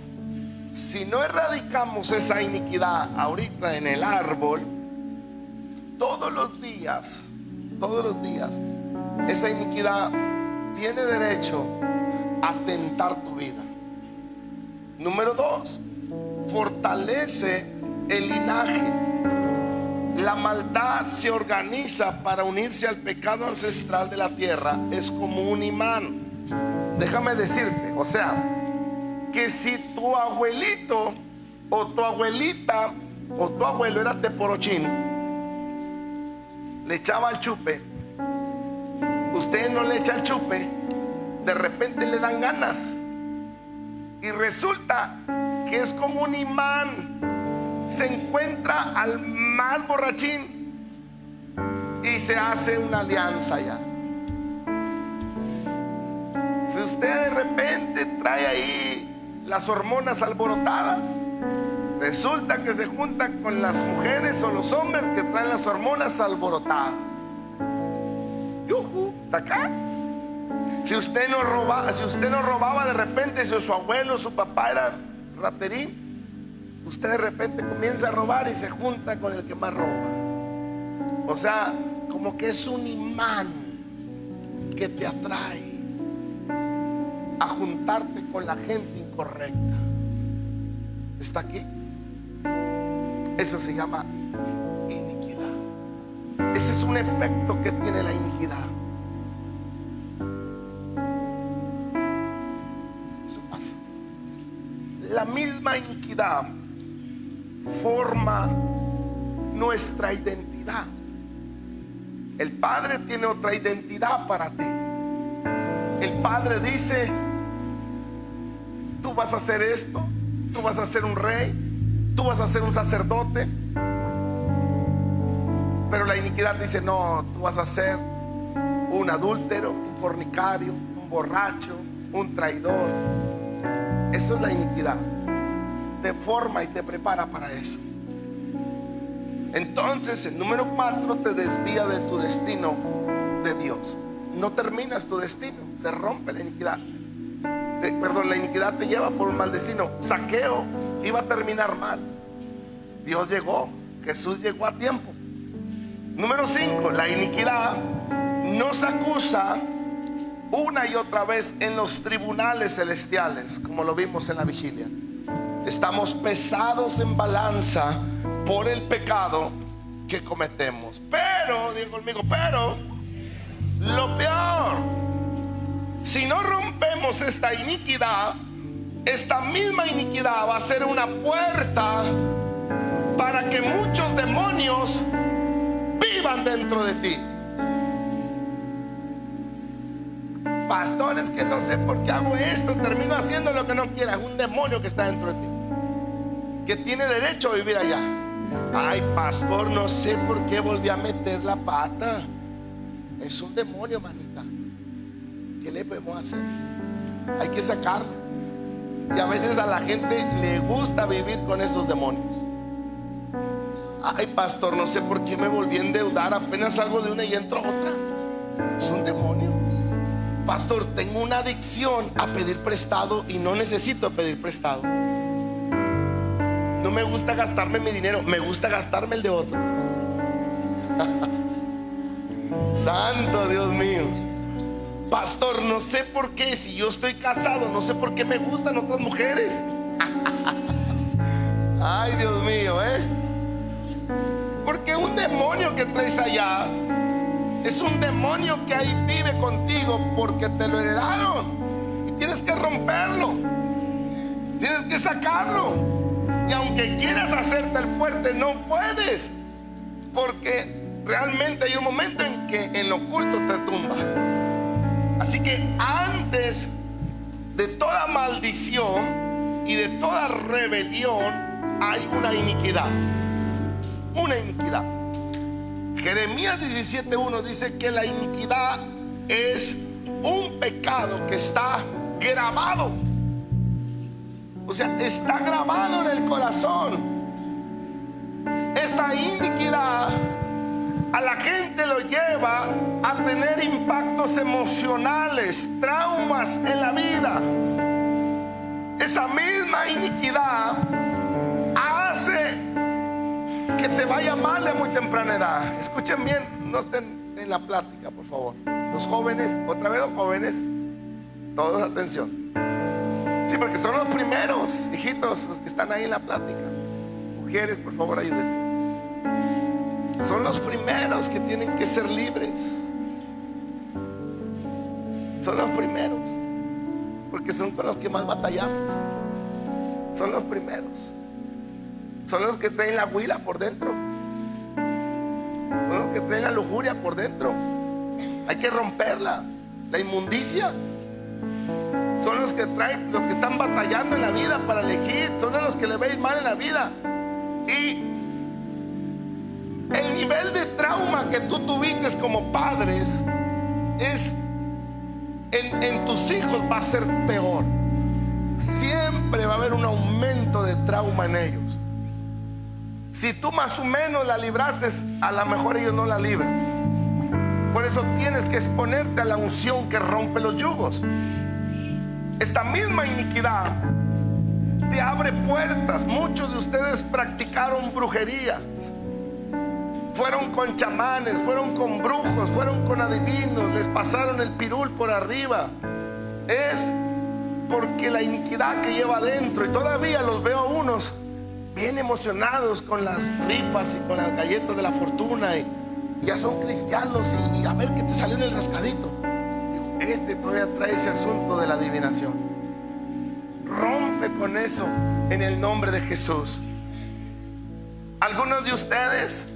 si no erradicamos esa iniquidad ahorita en el árbol, todos los días, esa iniquidad tiene derecho a tentar tu vida. Número dos, fortalece el linaje. La maldad se organiza para unirse al pecado ancestral de la tierra. Es como un imán. Déjame decirte, o sea, que si tu abuelito o tu abuelita o tu abuelo era teporochín, le echaba al chupe, usted no le echa al chupe, de repente le dan ganas. Y resulta que es como un imán. Se encuentra al más borrachín y se hace una alianza ya. Si usted de repente trae ahí las hormonas alborotadas, resulta que se junta con las mujeres o los hombres que traen las hormonas alborotadas. ¡yujú! Está acá. Si usted no robaba de repente, si su abuelo, su papá era raterín, usted de repente comienza a robar y se junta con el que más roba. O sea, como que es un imán que te atrae a juntarte con la gente incorrecta. ¿Está aquí? Eso se llama iniquidad. Ese es un efecto que tiene la iniquidad. Eso pasa. La misma iniquidad forma nuestra identidad. El Padre tiene otra identidad para ti. El Padre dice: tú vas a hacer esto, tú vas a ser un rey, tú vas a ser un sacerdote. Pero la iniquidad dice: no, tú vas a ser un adúltero, un fornicario, un borracho, un traidor. Eso es la iniquidad. Te forma y te prepara para eso. Entonces el número 4 te desvía de tu destino de Dios. No terminas tu destino, se rompe la iniquidad. La iniquidad te lleva por un mal destino. Zaqueo iba a terminar mal. Dios llegó, Jesús llegó a tiempo. Número 5, la iniquidad nos acusa una y otra vez en los tribunales celestiales, como lo vimos en la vigilia. Estamos pesados en balanza por el pecado que cometemos. Pero, digo conmigo, pero lo peor, si no rompemos esta iniquidad, esta misma iniquidad va a ser una puerta para que muchos demonios vivan dentro de ti. Pastores, que no sé por qué hago esto, termino haciendo lo que no quiera. Es un demonio que está dentro de ti, que tiene derecho a vivir allá. Ay, pastor, no sé por qué volví a meter la pata. Es un demonio, manita. ¿Qué le podemos hacer? Hay que sacarlo. Y a veces a la gente le gusta vivir con esos demonios. Ay, pastor, no sé por qué me volví a endeudar. Apenas salgo de una y entro a otra. Es un demonio. Pastor, tengo una adicción a pedir prestado y no necesito pedir prestado. No me gusta gastarme mi dinero, me gusta gastarme el de otro. Santo Dios mío. Pastor, no sé por qué, si yo estoy casado, no sé por qué me gustan otras mujeres. Ay, Dios mío, porque un demonio que traes allá es un demonio que ahí vive contigo porque te lo heredaron. Y tienes que romperlo, tienes que sacarlo. Y aunque quieras hacerte el fuerte, no puedes, porque realmente hay un momento en que en lo oculto te tumba. Así que antes de toda maldición y de toda rebelión hay una iniquidad. Una iniquidad. Jeremías 17:1 dice que la iniquidad es un pecado que está grabado. O sea, está grabado en el corazón. Esa iniquidad a la gente lo lleva a tener impactos emocionales, traumas en la vida. Esa misma iniquidad hace que te vaya mal de muy temprana edad. Escuchen bien, no estén en la plática, por favor. Los jóvenes, otra vez los jóvenes, todos atención. Sí, porque son los primeros, hijitos, los que están ahí en la plática. Mujeres, por favor, ayúdenme. Son los primeros que tienen que ser libres. Son los primeros, porque son con los que más batallamos. Son los primeros. Son los que traen la huila por dentro. Son los que traen la lujuria por dentro. Hay que romperla. La inmundicia. Son los que traen, los que están batallando en la vida para elegir. Son los que le veis mal en la vida. Y el nivel de trauma que tú tuviste como padres es en tus hijos va a ser peor. Siempre va a haber un aumento de trauma en ellos. Si tú más o menos la libraste, a lo mejor ellos no la libran. Por eso tienes que exponerte a la unción que rompe los yugos. Esta misma iniquidad te abre puertas. Muchos de ustedes practicaron brujería, fueron con chamanes, fueron con brujos, fueron con adivinos, les pasaron el pirul por arriba. Es porque la iniquidad que lleva adentro. Y todavía los veo a unos bien emocionados con las rifas y con las galletas de la fortuna, y ya son cristianos, y a ver qué te salió en el rascadito. Digo, todavía trae ese asunto de la adivinación. Rompe con eso en el nombre de Jesús. Algunos de ustedes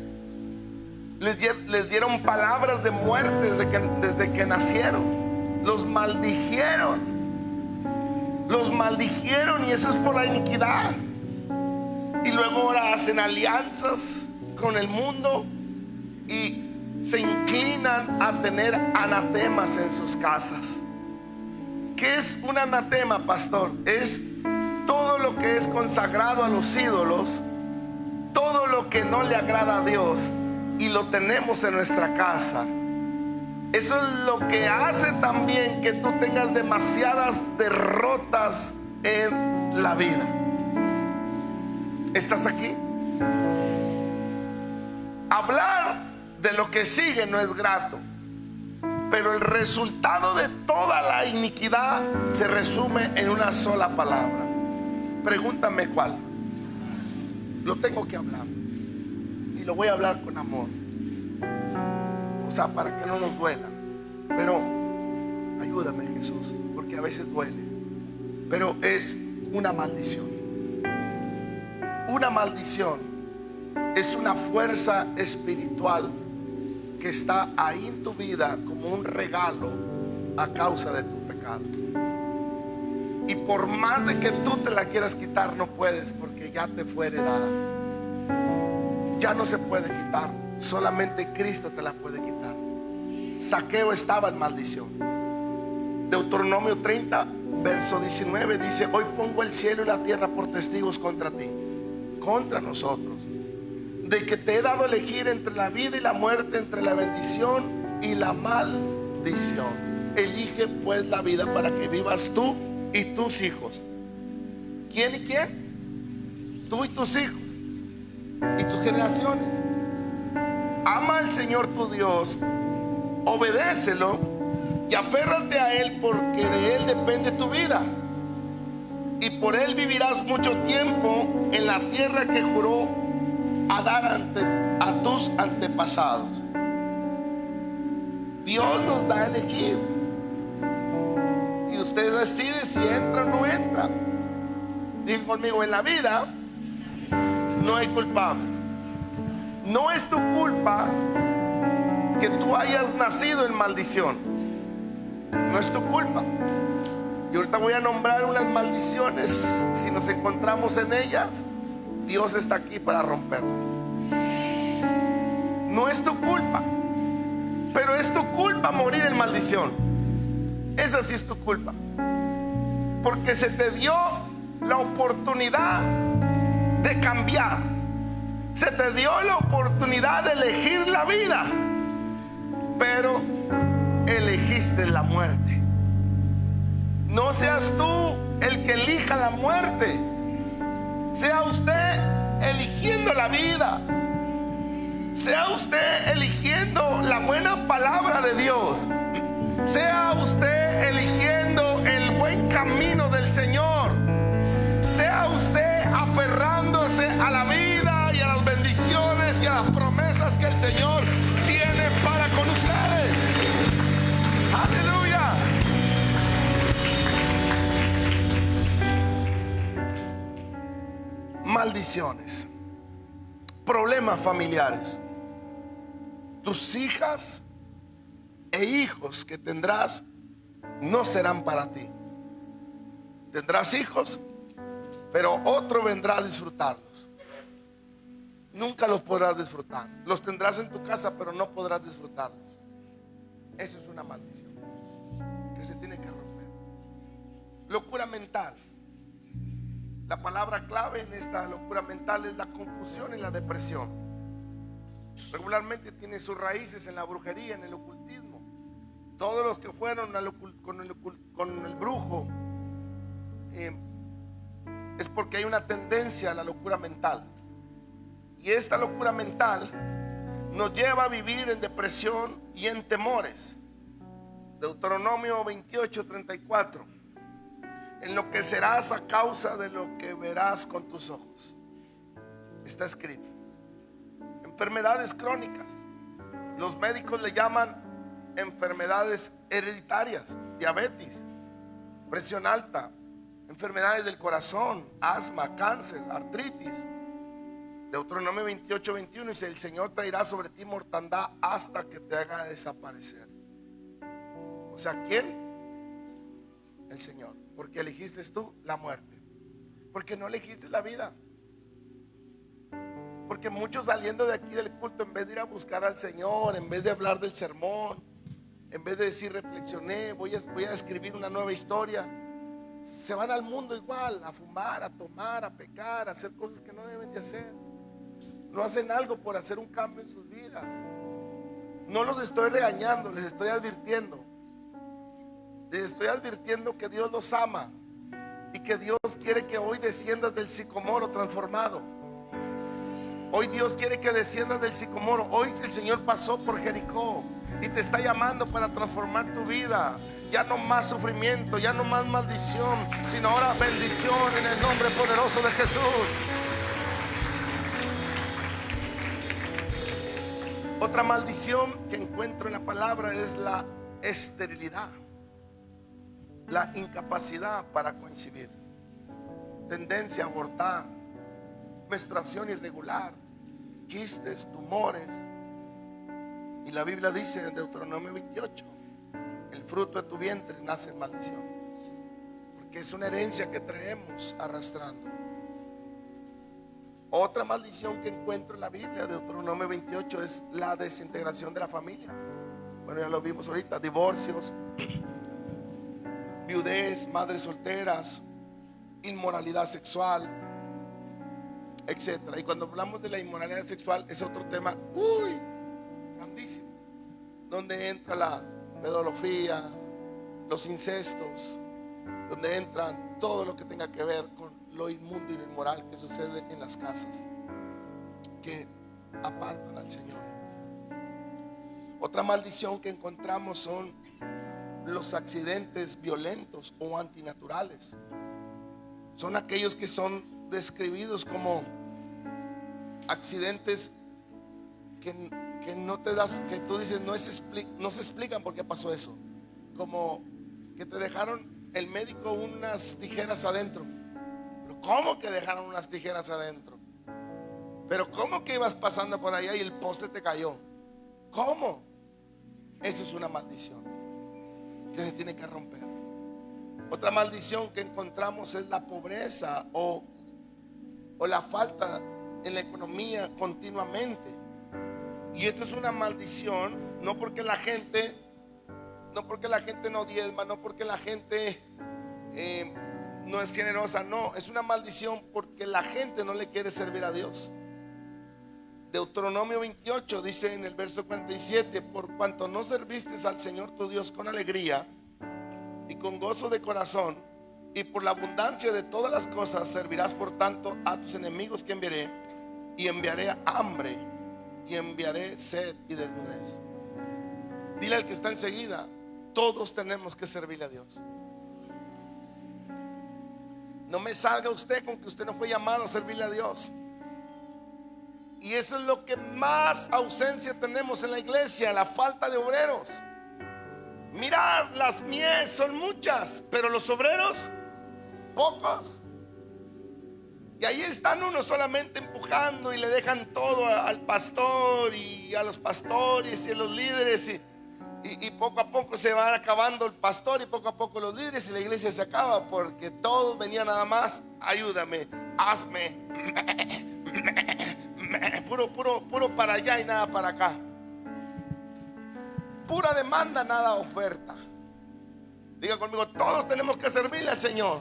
les dieron palabras de muerte desde que nacieron. Los maldijeron, y eso es por la iniquidad. Y luego ahora hacen alianzas con el mundo y se inclinan a tener anatemas en sus casas. ¿Qué es un anatema, pastor? Es todo lo que es consagrado a los ídolos, todo lo que no le agrada a Dios, y lo tenemos en nuestra casa. Eso es lo que hace también que tú tengas demasiadas derrotas en la vida. ¿Estás aquí? Hablar de lo que sigue no es grato, pero el resultado de toda la iniquidad se resume en una sola palabra. Pregúntame cuál. Lo tengo que hablar, y lo voy a hablar con amor, o sea, para que no nos duela. Pero ayúdame, Jesús, porque a veces duele. Pero es una maldición. Una maldición es una fuerza espiritual que está ahí en tu vida como un regalo a causa de tu pecado. Y por más de que tú te la quieras quitar, no puedes, porque ya te fue heredada. Ya no se puede quitar. Solamente Cristo te la puede quitar. Zaqueo estaba en maldición. Deuteronomio 30, verso 19 dice: hoy pongo el cielo y la tierra por testigos contra ti, contra nosotros, de que te he dado a elegir entre la vida y la muerte, entre la bendición y la maldición. Elige pues la vida para que vivas tú y tus hijos. ¿Quién y quién? Tú y tus hijos y tus generaciones. Ama al Señor tu Dios, obedécelo y aférrate a Él, porque de Él depende tu vida, y por Él vivirás mucho tiempo en la tierra que juró a dar a tus antepasados. Dios nos da a elegir, y usted decide si entra o no entra. Diga conmigo: en la vida no hay culpables. No es tu culpa que tú hayas nacido en maldición. No es tu culpa. Y ahorita voy a nombrar unas maldiciones. Si nos encontramos en ellas, Dios está aquí para romperlas. No es tu culpa, pero es tu culpa morir en maldición. Esa sí es tu culpa, porque se te dio la oportunidad de cambiar. Se te dio la oportunidad de elegir la vida, pero elegiste la muerte. No seas tú el que elija la muerte. Sea usted eligiendo la vida. Sea usted eligiendo la buena palabra de Dios. Sea usted eligiendo el buen camino del Señor. Sea usted aferrándose a la vida y a las bendiciones y a las promesas que el Señor tiene para con ustedes. Aleluya. Maldiciones, problemas familiares. Tus hijas e hijos que tendrás no serán para ti. Tendrás hijos, pero otro vendrá a disfrutarlos. Nunca los podrás disfrutar. Los tendrás en tu casa, pero no podrás disfrutarlos. Eso es una maldición que se tiene que romper. Locura mental. La palabra clave en esta locura mental es la confusión y la depresión. regularmente tiene sus raíces en la brujería, en el ocultismo. Todos los que fueron con el brujo es porque hay una tendencia a la locura mental. Y esta locura mental nos lleva a vivir en depresión y en temores. Deuteronomio 28:34. Enloquecerás a causa de lo que verás con tus ojos. Está escrito. Enfermedades crónicas. Los médicos le llaman enfermedades hereditarias, diabetes, presión alta, enfermedades del corazón, asma, cáncer, artritis. Deuteronomio 28:21 dice: el Señor traerá sobre ti mortandad hasta que te haga desaparecer. O sea, ¿quién? El Señor. Porque elegiste tú la muerte, porque no elegiste la vida. Porque muchos saliendo de aquí del culto, en vez de ir a buscar al Señor, en vez de hablar del sermón, en vez de decir reflexioné, voy a escribir una nueva historia, se van al mundo igual, a fumar, a tomar, a pecar, a hacer cosas que no deben de hacer. No hacen algo por hacer un cambio en sus vidas. No los estoy regañando, les estoy advirtiendo. Les estoy advirtiendo que Dios los ama y que Dios quiere que hoy desciendas del sicomoro transformado. Hoy Dios quiere que desciendas del sicomoro. Hoy el Señor pasó por Jericó y te está llamando para transformar tu vida. Ya no más sufrimiento, ya no más maldición, sino ahora bendición en el nombre poderoso de Jesús. Otra maldición que encuentro en la palabra es la esterilidad, la incapacidad para concebir, tendencia a abortar, menstruación irregular, quistes, tumores. Y la Biblia dice en Deuteronomio 28: el fruto de tu vientre nace en maldición, porque es una herencia que traemos arrastrando. Otra maldición que encuentro en la Biblia, Deuteronomio 28, es la desintegración de la familia. Bueno, ya lo vimos ahorita: divorcios, viudez, madres solteras, inmoralidad sexual, etcétera. Y cuando hablamos de la inmoralidad sexual es otro tema grandísimo, donde entra la pedofilía, los incestos, donde entran todo lo que tenga que ver con lo inmundo y lo inmoral que sucede en las casas que apartan al Señor. Otra maldición que encontramos son los accidentes violentos o antinaturales. Son aquellos que son describidos como accidentes que no te das, que tú dices no se explican por qué pasó eso. Como que te dejaron el médico unas tijeras adentro. Pero ¿cómo que dejaron unas tijeras adentro? Pero ¿cómo que ibas pasando por allá y el poste te cayó? ¿Cómo? Eso es una maldición que se tiene que romper. Otra maldición que encontramos es la pobreza o la falta en la economía continuamente. Y esto es una maldición, no porque la gente no diezma, no porque la gente no es generosa, no, es una maldición porque la gente no le quiere servir a Dios. Deuteronomio 28 dice en el verso 47: por cuanto no serviste al Señor tu Dios con alegría y con gozo de corazón, y por la abundancia de todas las cosas servirás por tanto a tus enemigos que enviaré, y enviaré hambre, y enviaré sed y desnudez. Dile al que está enseguida: todos tenemos que servirle a Dios. No me salga usted con que usted no fue llamado a servirle a Dios. Y eso es lo que más ausencia tenemos en la iglesia: la falta de obreros. Mira, las mies son muchas, pero los obreros pocos. Y ahí están unos solamente empujando y le dejan todo al pastor y a los pastores y a los líderes, y poco a poco se va acabando el pastor y poco a poco los líderes, y la iglesia se acaba porque todos venían nada más: ayúdame, hazme, puro para allá y nada para acá. Pura demanda, nada oferta. Diga conmigo: todos tenemos que servirle al Señor.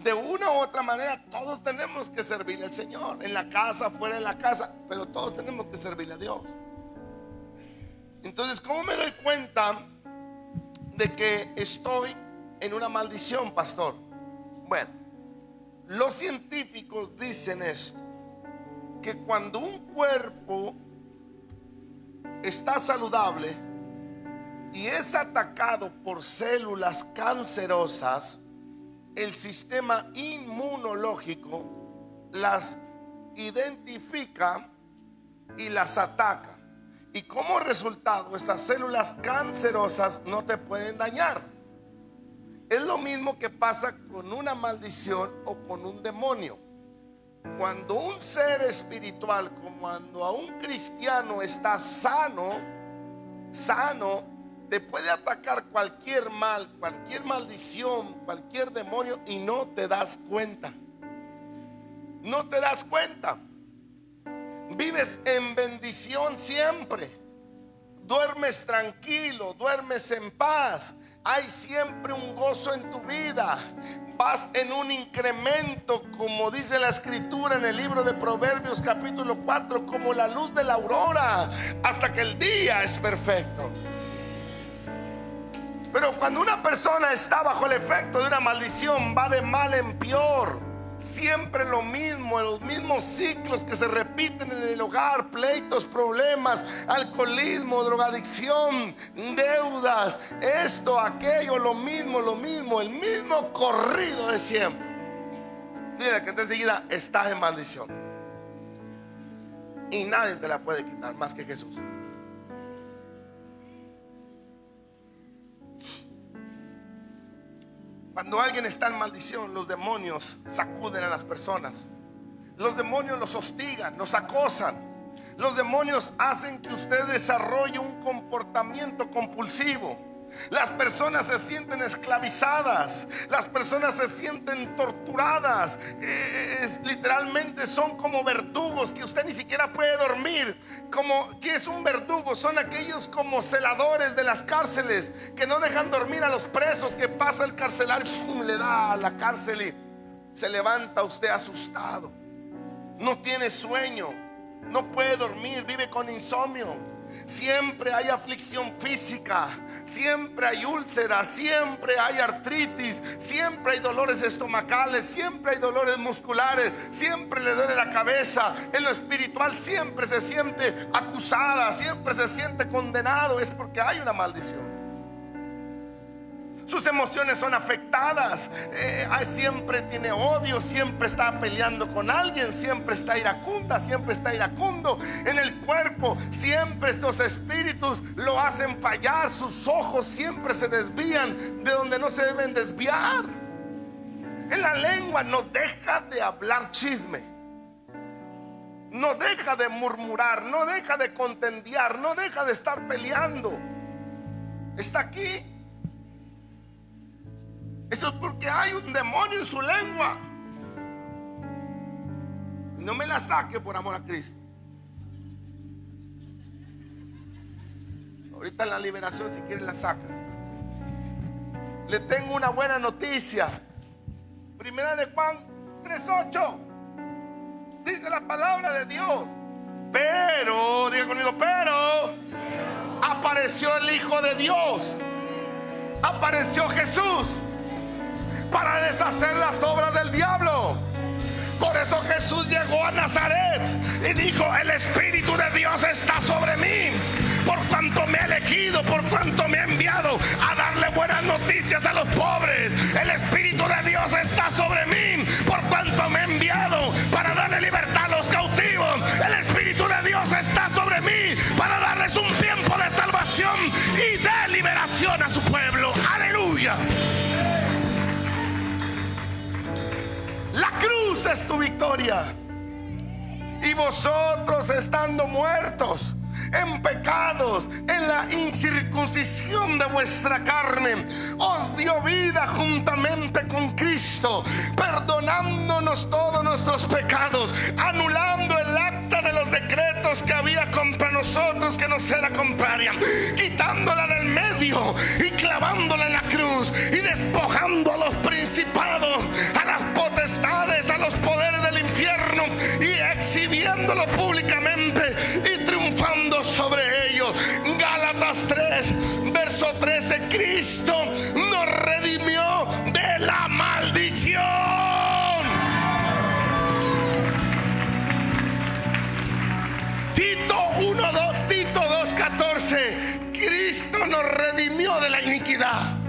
de una u otra manera todos tenemos que servirle al Señor, en la casa, fuera de la casa, pero todos tenemos que servirle a Dios. Entonces, ¿cómo me doy cuenta de que estoy en una maldición, pastor? Bueno, los científicos dicen esto, que cuando un cuerpo está saludable y es atacado por células cancerosas, el sistema inmunológico las identifica y las ataca. Y como resultado, estas células cancerosas no te pueden dañar. Es lo mismo que pasa con una maldición o con un demonio. Cuando un ser espiritual, como cuando a un cristiano está sano, te puede atacar cualquier mal, cualquier maldición, cualquier demonio y no te das cuenta. No te das cuenta. Vives en bendición siempre. Duermes tranquilo, duermes en paz. Hay siempre un gozo en tu vida. Vas en un incremento, como dice la escritura en el libro de Proverbios capítulo 4, como la luz de la aurora, hasta que el día es perfecto. Pero cuando una persona está bajo el efecto de una maldición, va de mal en peor. Siempre lo mismo, los mismos ciclos que se repiten en el hogar: pleitos, problemas, alcoholismo, drogadicción, deudas, esto, aquello, lo mismo, el mismo corrido de siempre. Dile que enseguida estás en maldición y nadie te la puede quitar más que Jesús. Cuando alguien está en maldición, los demonios sacuden a las personas. Los demonios los hostigan, los acosan. Los demonios hacen que usted desarrolle un comportamiento compulsivo. Las personas se sienten esclavizadas, las personas se sienten torturadas. Literalmente son como verdugos que usted ni siquiera puede dormir. ¿Qué es un verdugo? Son aquellos como celadores de las cárceles que no dejan dormir a los presos, que pasa el carcelario, ¡pum!, le da a la cárcel y se levanta usted asustado. No tiene sueño, no puede dormir, vive con insomnio. Siempre hay aflicción física, siempre hay úlceras, siempre hay artritis, siempre hay dolores estomacales, siempre hay dolores musculares, siempre le duele la cabeza. En lo espiritual siempre se siente acusada, siempre se siente condenado. Es porque hay una maldición. Sus emociones son afectadas. Siempre tiene odio, siempre está peleando con alguien, siempre está iracunda, siempre está iracundo. En el cuerpo siempre estos espíritus lo hacen fallar. Sus ojos siempre se desvían de donde no se deben desviar. En la lengua no deja de hablar chisme, no deja de murmurar, no deja de contendiar, no deja de estar peleando. Está aquí. Eso es porque hay un demonio en su lengua. No me la saque por amor a Cristo. Ahorita en la liberación, si quiere, la saca. Le tengo una buena noticia. Primera de Juan 3:8. Dice la palabra de Dios: pero, diga conmigo, pero apareció el Hijo de Dios, apareció Jesús para deshacer las obras del diablo. Por eso Jesús llegó a Nazaret y dijo: el Espíritu de Dios está sobre mí, por cuanto me ha elegido, por cuanto me ha enviado a darle buenas noticias a los pobres. El Espíritu de Dios está sobre mí, por cuanto me ha enviado para darle libertad a los cautivos. El Espíritu de Dios está sobre mí para darles un tiempo de salvación y de liberación a su pueblo. Aleluya. La cruz es tu victoria. Y vosotros, estando muertos en pecados, en la incircuncisión de vuestra carne, os dio vida juntamente con Cristo, perdonándonos todos nuestros pecados, anulando el acta de los decretos pecados que había contra nosotros, que nos era contraria, quitándola del medio y clavándola en la cruz y despojando a los principados, a las potestades, a los poderes del infierno, y exhibiéndolo públicamente y triunfando sobre ellos. Gálatas 3, verso 13. Cristo nos redimió de la maldición. Tito 2:14. Cristo nos redimió de la iniquidad.